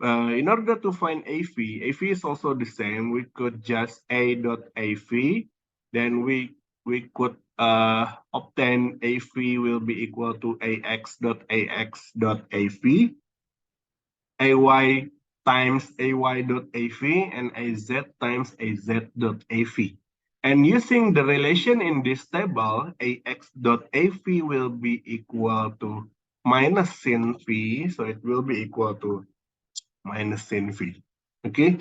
In order to find AV is also the same. We could just A dot AV, then we could obtain AV will be equal to AX dot AV, AY times AY dot AV, and AZ times AZ dot AV. And using the relation in this table, AX dot AV will be equal to minus sin V, so it will be equal to minus sin V. Okay,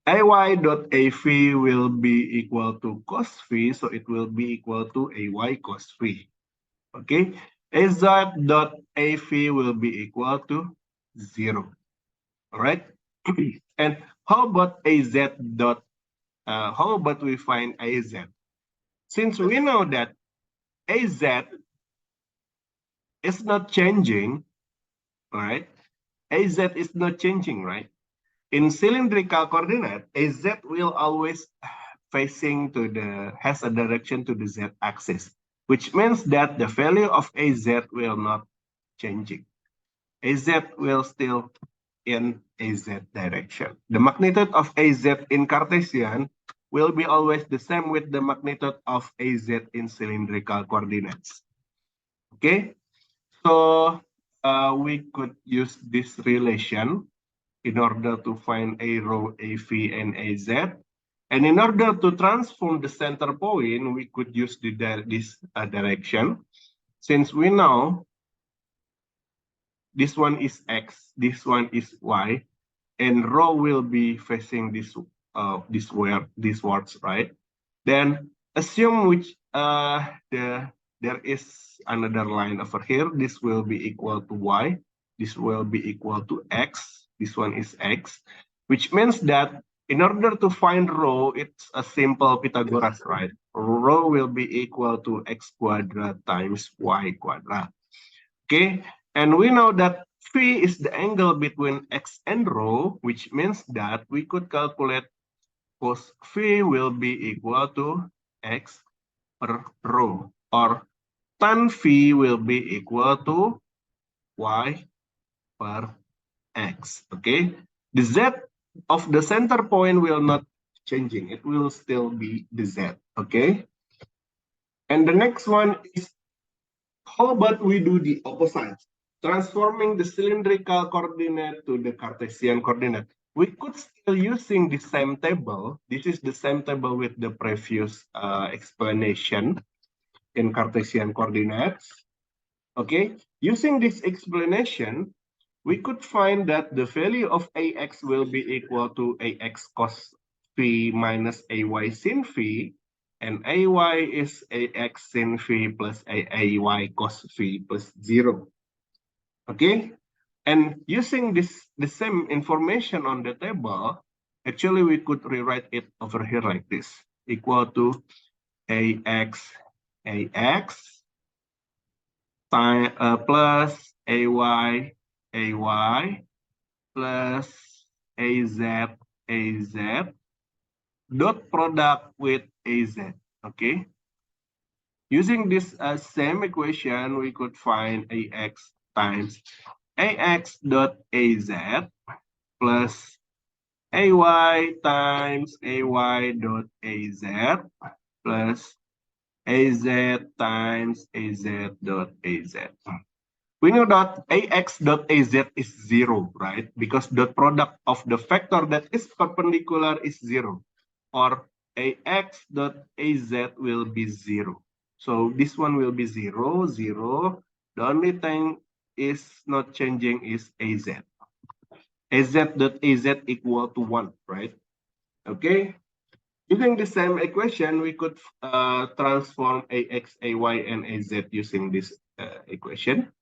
AY dot AV will be equal to cos V, so it will be equal to AY cos V. Okay, AZ dot AV will be equal to 0. All right, and how about AZ dot, how about we find AZ? Since we know that AZ is not changing, all right, AZ is not changing, right? In cylindrical coordinate, AZ will always facing to has a direction to the Z axis, which means that the value of AZ will not changing. AZ will still in AZ direction. The magnitude of AZ in Cartesian will be always the same with the magnitude of AZ in cylindrical coordinates. Okay, so we could use this relation in order to find A rho, AV, and AZ. And in order to transform the center point, we could use this direction. Since we know this one is X, this one is Y, and rho will be facing this words, right? Then assume which there is another line over here. This will be equal to Y. This will be equal to X. This one is X, which means that in order to find rho, it's a simple Pythagoras, right? Rho will be equal to X squared times Y squared. Okay, and we know that phi is the angle between X and rho, which means that we could calculate cos phi will be equal to X per rho, or tan phi will be equal to Y per X. Okay, the Z of the center point will not changing. It will still be the Z. Okay, and the next one is, how about we do the opposite? Transforming the cylindrical coordinate to the Cartesian coordinate. We could still using the same table. This is the same table with the previous explanation in Cartesian coordinates. Okay, using this explanation, we could find that the value of AX will be equal to AX cos phi minus AY sin phi, and AY is AX sin phi plus AY cos phi plus 0. Okay, and using the same information on the table, actually we could rewrite it over here like this, equal to AX time, plus AY plus AZ dot product with AZ. Okay, using this same equation, we could find AX times AX dot AZ plus AY times AY dot AZ plus AZ times AZ dot AZ. We know that AX dot AZ is 0, right? Because the product of the vector that is perpendicular is 0. Or AX dot AZ will be 0. So this one will be 0, 0. The only thing is not changing is AZ. AZ dot AZ equal to 1, right? Okay. Using the same equation, we could transform AX, AY, and AZ using this equation.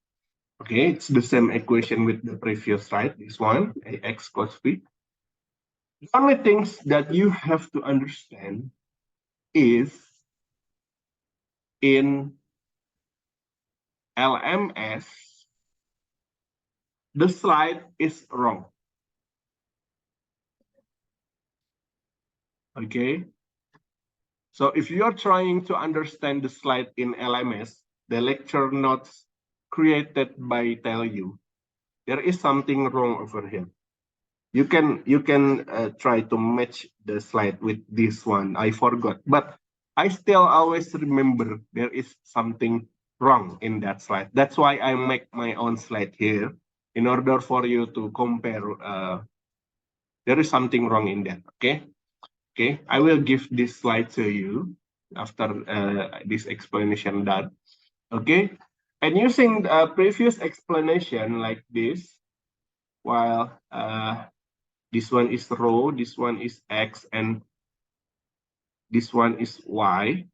Okay, it's the same equation with the previous, right? This one, AX cos phi. The only things that you have to understand is in LMS, the slide is wrong. Okay, so if you're trying to understand the slide in LMS, the lecture notes created by tell you there is something wrong over here. You can try to match the slide with this one. I forgot, but I still always remember there is something wrong in that slide. That's why I make my own slide here in order for you to compare. There is something wrong in that. Okay, okay. I will give this slide to you after this explanation done. Okay, and using the previous explanation like this, while this one is rho, this one is x, and this one is y,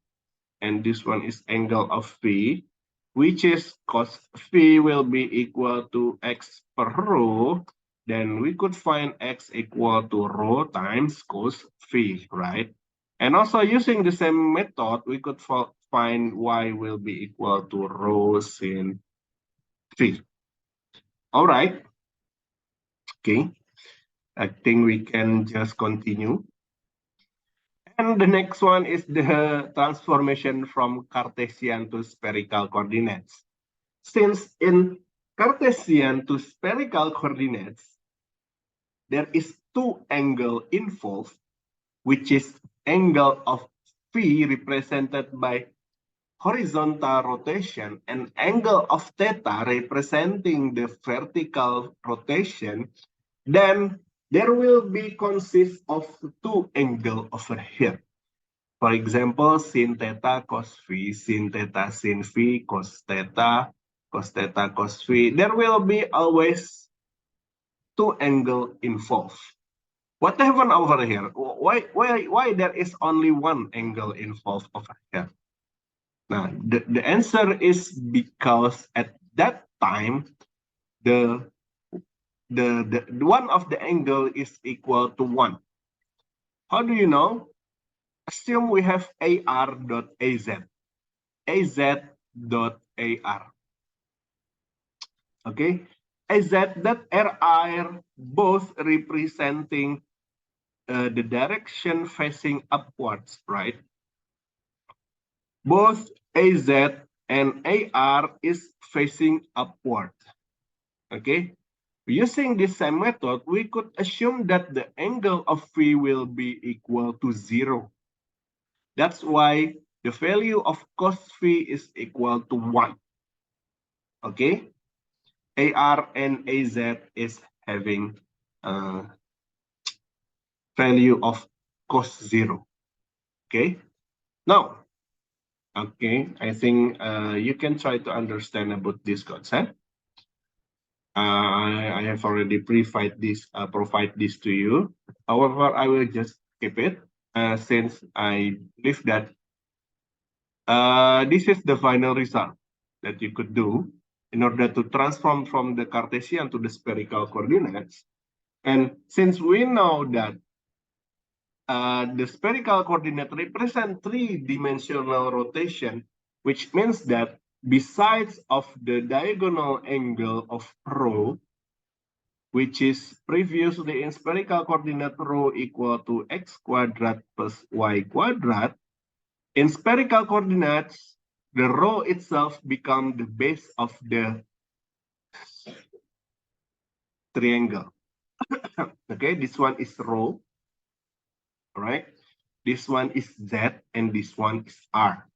and this one is angle of phi, which is cos phi will be equal to x per rho. Then we could find x equal to rho times cos phi, right? And also using the same method, we could find y will be equal to rho sin phi. All right. Okay. I think we can just continue. And the next one is the transformation from Cartesian to spherical coordinates. Since in Cartesian to spherical coordinates, there is two angles involved, which is angle of phi represented by horizontal rotation and angle of theta representing the vertical rotation, then there will be consist of two angles over here. For example, sin theta cos phi, sin theta sin phi, cos theta cos phi. There will be always two angles involved. What happened over here? Why there is only one angle involved over here? Now, the answer is because at that time, the one of the angle is equal to 1. How do you know? Assume we have AR dot AZ. AZ dot AR. Okay, AZ dot RR both representing the direction facing upwards, right? Both AZ and AR is facing upward. Okay, using this same method, we could assume that the angle of phi will be equal to 0. That's why the value of cos phi is equal to 1. Okay, AR and AZ is having value of cos 0. Okay, now, okay, I think you can try to understand about this concept. I have already provide this to you. However, I will just skip it since I believe that this is the final result that you could do in order to transform from the Cartesian to the spherical coordinates. And since we know that the spherical coordinate represent three-dimensional rotation, which means that besides of the diagonal angle of rho, which is previously in spherical coordinate rho equal to x squared plus y squared, in spherical coordinates, the rho itself become the base of the triangle. Okay, this one is rho, right? This one is z, and this one is r.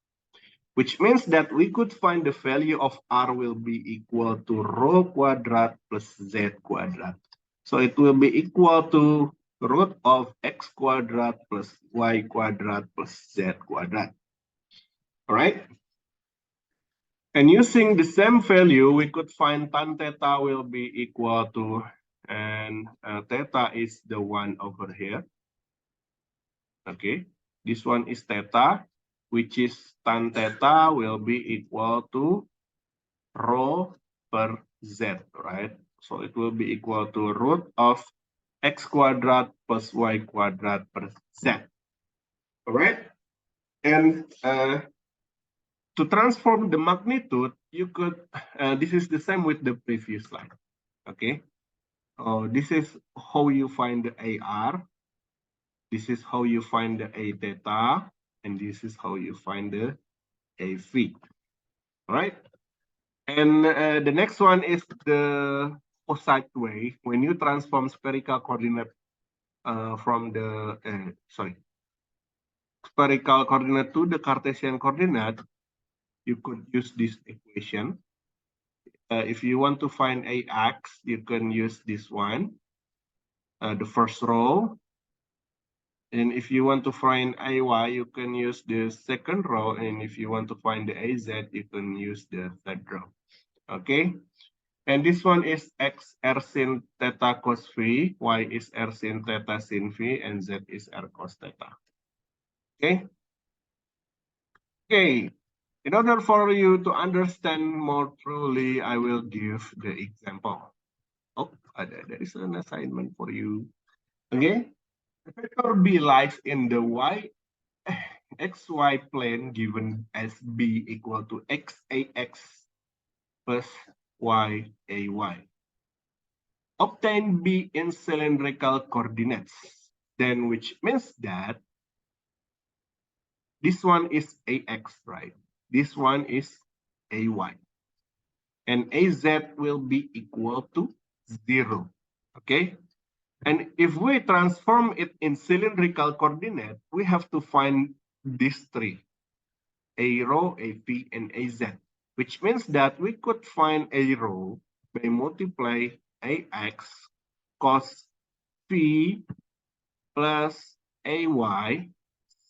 Which means that we could find the value of r will be equal to rho quadrat plus z quadrat. So it will be equal to root of x quadrat plus y quadrat plus z quadrat. All right? And using the same value, we could find tan theta will be equal to, and theta is the one over here. Okay, this one is theta, which is tan theta will be equal to rho per z, right? So it will be equal to root of x quadrat plus y quadrat per z. All right, and to transform the magnitude, you could, this is the same with the previous slide, okay? This is how you find the AR, this is how you find the A theta, and this is how you find the A phi, right? And the next one is the opposite way, when you transform spherical coordinate from the spherical coordinate to the Cartesian coordinate, you could use this equation. If you want to find AX, you can use this one, the first row. And if you want to find AY, you can use the second row. And if you want to find the AZ, you can use the third row. Okay. And this one is X R sin theta cos phi, Y is R sin theta sin phi, and Z is R cos theta. Okay. Okay. In order for you to understand more truly, I will give the example. Oh, there is an assignment for you. Okay. The vector B lies in the xy plane given as B equal to xax plus yay. Obtain B in cylindrical coordinates, then which means that this one is ax, right? This one is ay. And az will be equal to 0, okay? And if we transform it in cylindrical coordinate, we have to find these three, a rho, a phi, and a z, which means that we could find a rho by multiply ax cos phi plus ay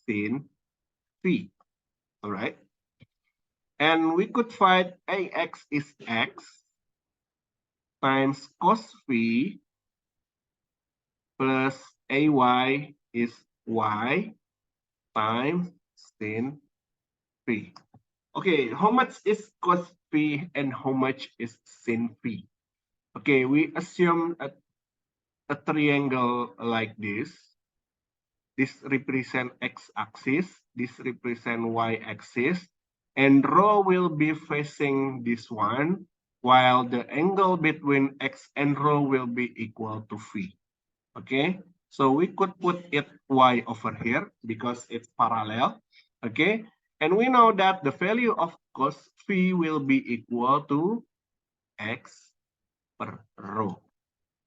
sin phi, all right? And we could find ax is x times cos phi plus ay is y times sin phi. Okay, how much is cos phi and how much is sin phi? Okay, we assume a triangle like this. This represent x-axis, this represent y-axis, and rho will be facing this one, while the angle between x and rho will be equal to phi. Okay, so we could put it y over here because it's parallel. Okay, and we know that the value of cos phi will be equal to x per rho.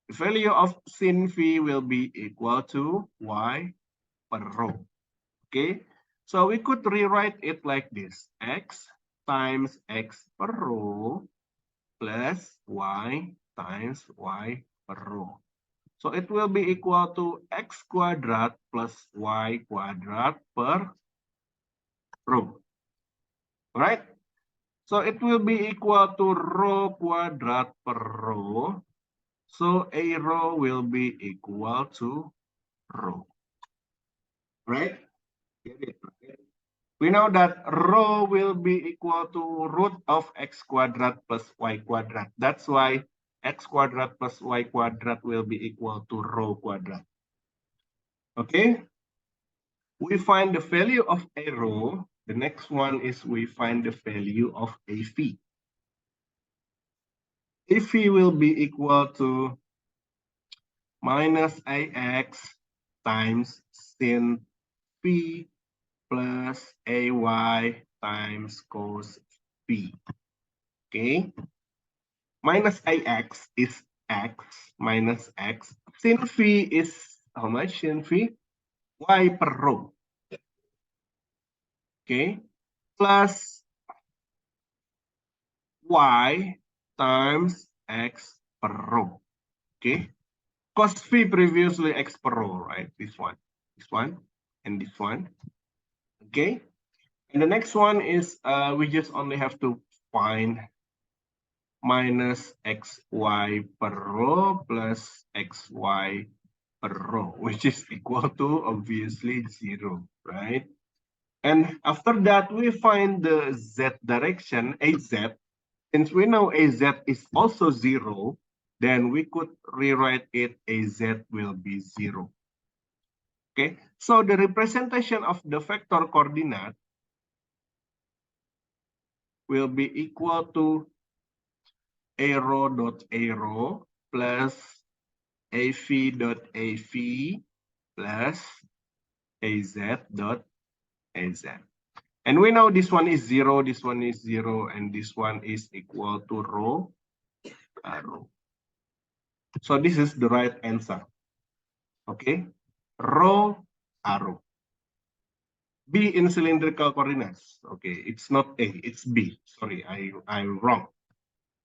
The value of sin phi will be equal to y per rho. Okay, so we could rewrite it like this: x times x per rho plus y times y per rho. So it will be equal to x squared plus y squared per rho. Right? So it will be equal to rho squared per rho. So a rho will be equal to rho. Right? Get it, right? We know that rho will be equal to root of x squared plus y squared. That's why x squared plus y squared will be equal to rho squared. Okay? We find the value of a rho. The next one is we find the value of a phi. A phi will be equal to minus ax times sin phi plus ay times cos phi. Okay. Minus ax is x minus x. Sin phi is how much sin phi? Y per rho. Okay. Plus y times x per rho. Okay. Cos phi previously x per rho, right? This one, and this one. Okay. And the next one is we just only have to find minus xy per rho plus xy per rho, which is equal to obviously 0, right? And after that, we find the z direction, az. Since we know az is also 0, then we could rewrite it az will be 0. Okay, so the representation of the vector coordinate will be equal to a rho dot a rho plus a phi dot a phi plus az dot az. And we know this one is 0, this one is 0, and this one is equal to rho. So this is the right answer. Okay, rho arrow. B in cylindrical coordinates. Okay, it's not A, it's B. Sorry, I'm wrong.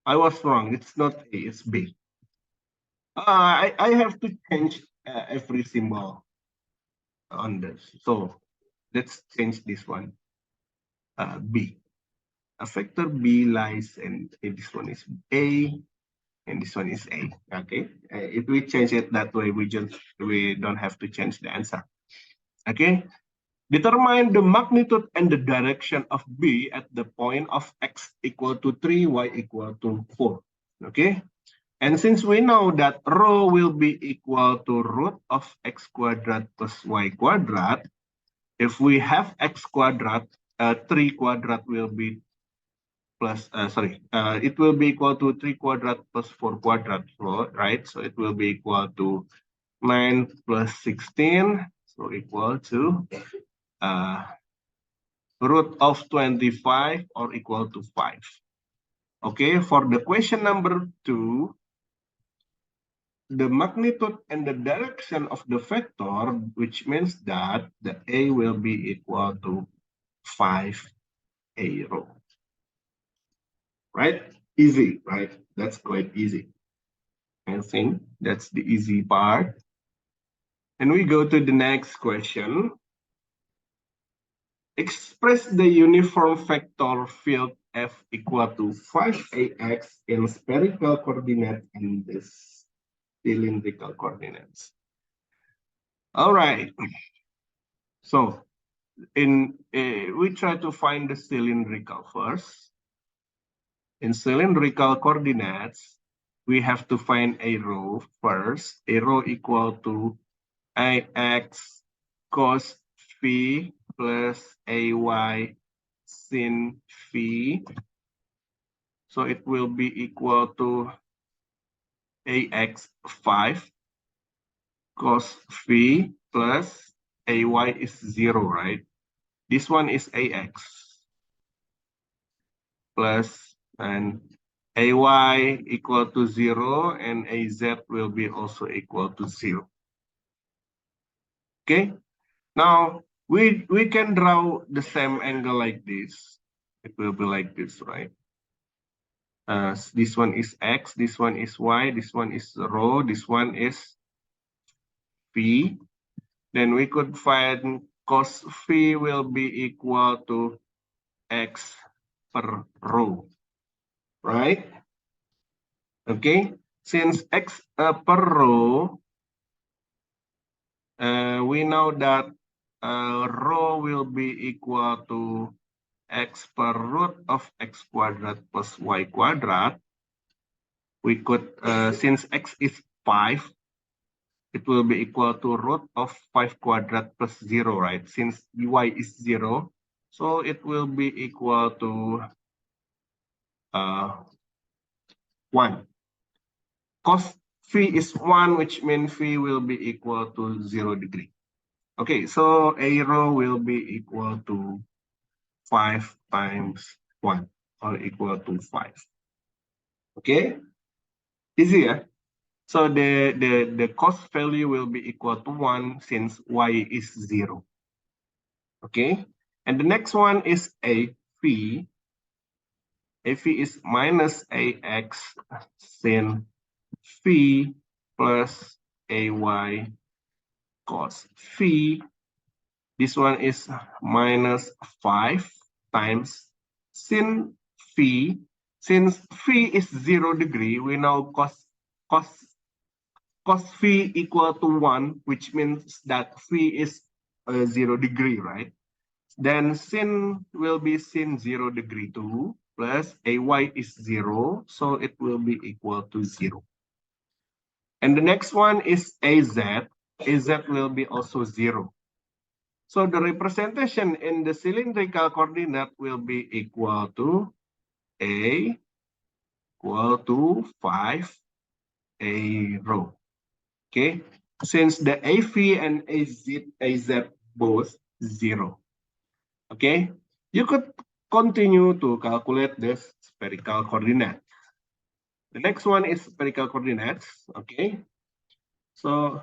I was wrong. It's not A, it's B. I have to change every symbol on this. So let's change this one. B. A vector B lies, and this one is A, and this one is A. Okay. If we change it that way, we don't have to change the answer. Okay. Determine the magnitude and the direction of B at the point of x equal to 3, y equal to 4. Okay. And since we know that rho will be equal to root of x squared plus y squared, if we have x squared, 3 squared will be plus, it will be equal to 3 squared plus 4 squared, right? So it will be equal to 9 plus 16, so equal to root of 25 or equal to 5. Okay, for the question number 2, the magnitude and the direction of the vector, which means that the A will be equal to 5A rho. Right? Easy, right? That's quite easy. I think that's the easy part. And we go to the next question. Express the uniform vector field F equal to 5AX in spherical coordinate and this cylindrical coordinates. All right. So we try to find the cylindrical first. In cylindrical coordinates, we have to find a rho first. A rho equal to AX cos phi plus AY sin phi. So it will be equal to AX 5 cos phi plus AY is 0, right? This one is AX plus, and AY equal to 0 and AZ will be also equal to 0. Okay, now we can draw the same angle like this. It will be like this, right? This one is X, this one is Y, this one is rho, this one is phi. Then we could find cos phi will be equal to X per rho, right? Okay, since X per rho, we know that rho will be equal to X per root of X squared plus Y squared. We could, since X is 5, it will be equal to root of 5 squared plus 0, right? Since Y is 0, so it will be equal to 1. Cos phi is 1, which means phi will be equal to 0 degree. Okay, so A rho will be equal to 5 times 1 or equal to 5. Okay, easy, yeah? So the cost value will be equal to 1 since Y is 0. Okay, and the next one is A phi. A phi is minus AX sin phi plus AY cos phi. This one is minus 5 times sin phi. Since phi is 0 degree, we know cos phi equal to 1, which means that phi is 0 degree, right? Then sin will be sin 0 degree too, plus AY is 0, so it will be equal to 0. And the next one is AZ. AZ will be also 0. So the representation in the cylindrical coordinate will be equal to A equal to 5A rho. Okay, since the A phi and AZ both 0. Okay, you could continue to calculate the spherical coordinate. The next one is spherical coordinates. Okay. So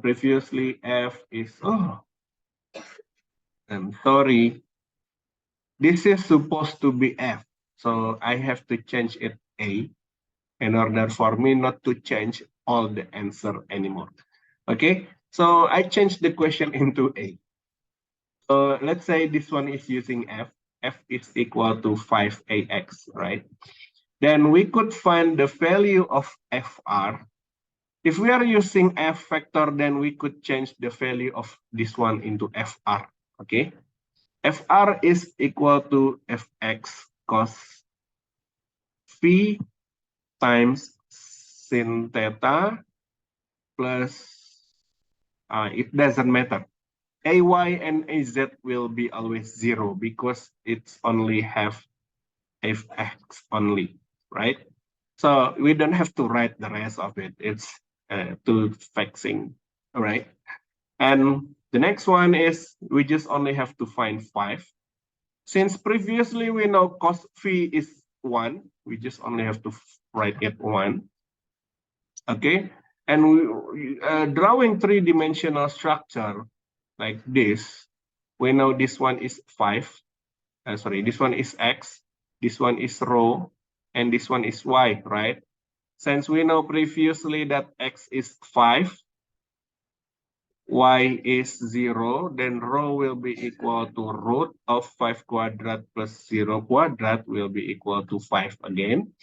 previously F is, oh, I'm sorry. This is supposed to be F. So I have to change it A in order for me not to change all the answer anymore. Okay. So I changed the question into A. So let's say this one is using F. F is equal to 5AX, right? Then we could find the value of FR. If we are using F factor, then we could change the value of this one into FR, okay? FR is equal to Fx cos phi times sin theta plus, it doesn't matter. AY and AZ will be always 0 because it's only have Fx only, right? So we don't have to write the rest of it. It's too vexing, all right? And the next one is we just only have to find 5. Since previously we know cos phi is 1, we just only have to write it 1. Okay, and we drawing three-dimensional structure like this, we know this one is 5. Sorry, this one is x, this one is rho, and this one is y, right? Since we know previously that x is 5, y is 0, then rho will be equal to root of 5 quadrat plus 0 quadrat will be equal to 5 again.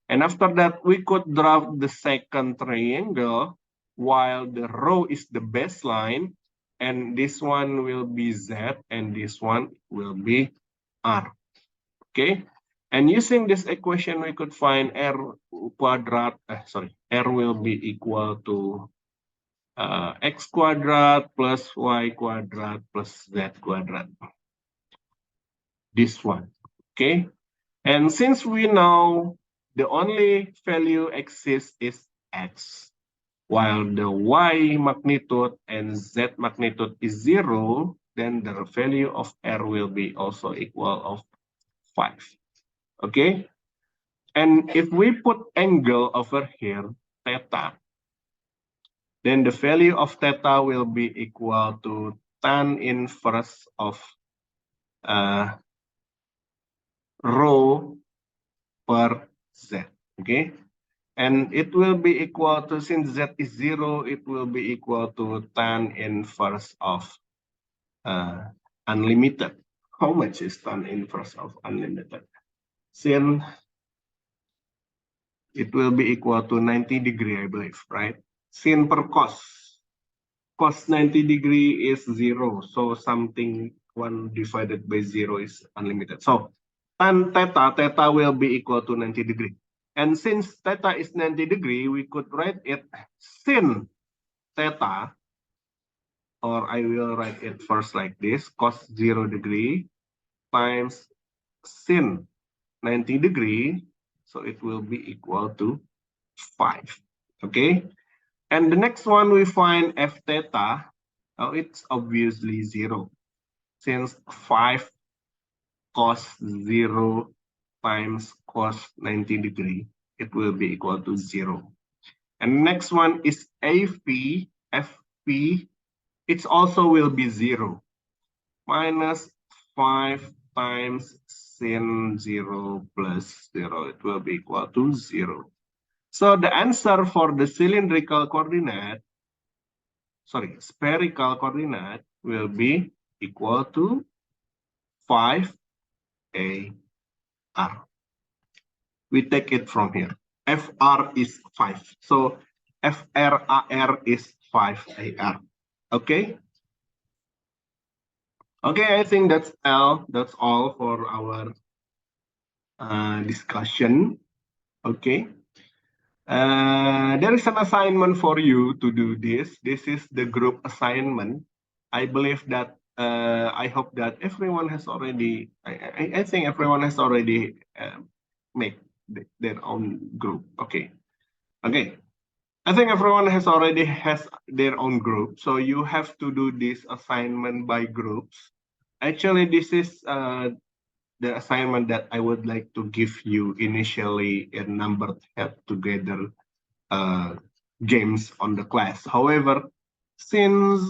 And after that, we could draw the second triangle while the rho is the baseline, and this one will be z, and this one will be r. Okay, and using this equation, we could find r quadrat, r will be equal to x quadrat plus y quadrat plus z quadrat. This one, okay? And since we know the only value exists is x, while the y magnitude and z magnitude is 0, then the value of r will be also equal of 5. Okay? And if we put angle over here, theta, then the value of theta will be equal to tan inverse of rho per z. Okay? And it will be equal to, since z is 0, it will be equal to tan inverse of unlimited. How much is tan inverse of unlimited? Since it will be equal to 90 degree, I believe, right? Sin per cos. Cos 90 degree is 0. So something 1 divided by 0 is unlimited. So tan theta will be equal to 90 degree. And since theta is 90 degree, we could write it sin theta, or I will write it first like this, cos 0 degree times sin 90 degree. So it will be equal to 5. Okay. And the next one we find f theta. Oh, it's obviously 0. Since 5 cos 0 times cos 90 degree, it will be equal to 0. And next one is AV, FP, it also will be 0. Minus 5 times sin 0 plus 0, it will be equal to 0. So the answer for the spherical coordinate will be equal to 5 AR. We take it from here. FR is 5. So FRAR is 5 AR. Okay? Okay, I think that's all for our discussion. Okay. There is an assignment for you to do this. This is the group assignment. I believe that I hope that everyone has already, I think everyone has already made their own group. Okay. Okay. I think everyone has already has their own group. So you have to do this assignment by groups. Actually, this is the assignment that I would like to give you initially in number have together games on the class. However, since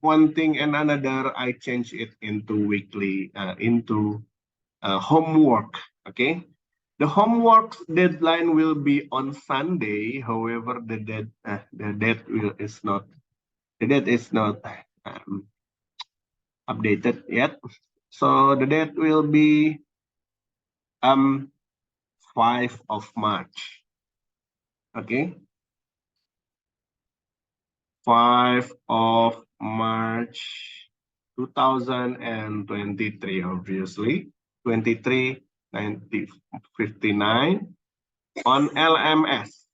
one thing and another, I change it into weekly, into homework. Okay, the homework deadline will be on Sunday. However, the date is not updated yet. So the date will be 5 of March. Okay, 5 of March 2023, obviously. 23, 59 on LMS.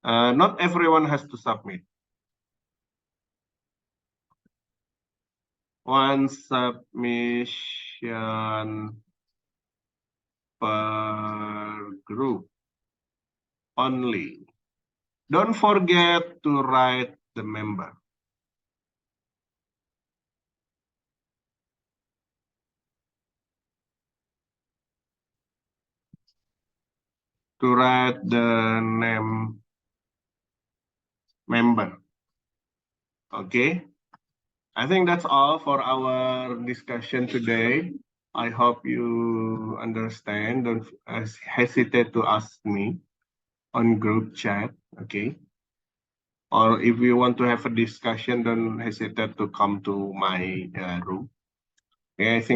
Not everyone has to submit. One submission per group only. Don't forget to write the member. To write the name member. Okay. I think that's all for our discussion today. I hope you understand. Don't hesitate to ask me on group chat. Okay. Or if you want to have a discussion, don't hesitate to come to my room. Okay, I think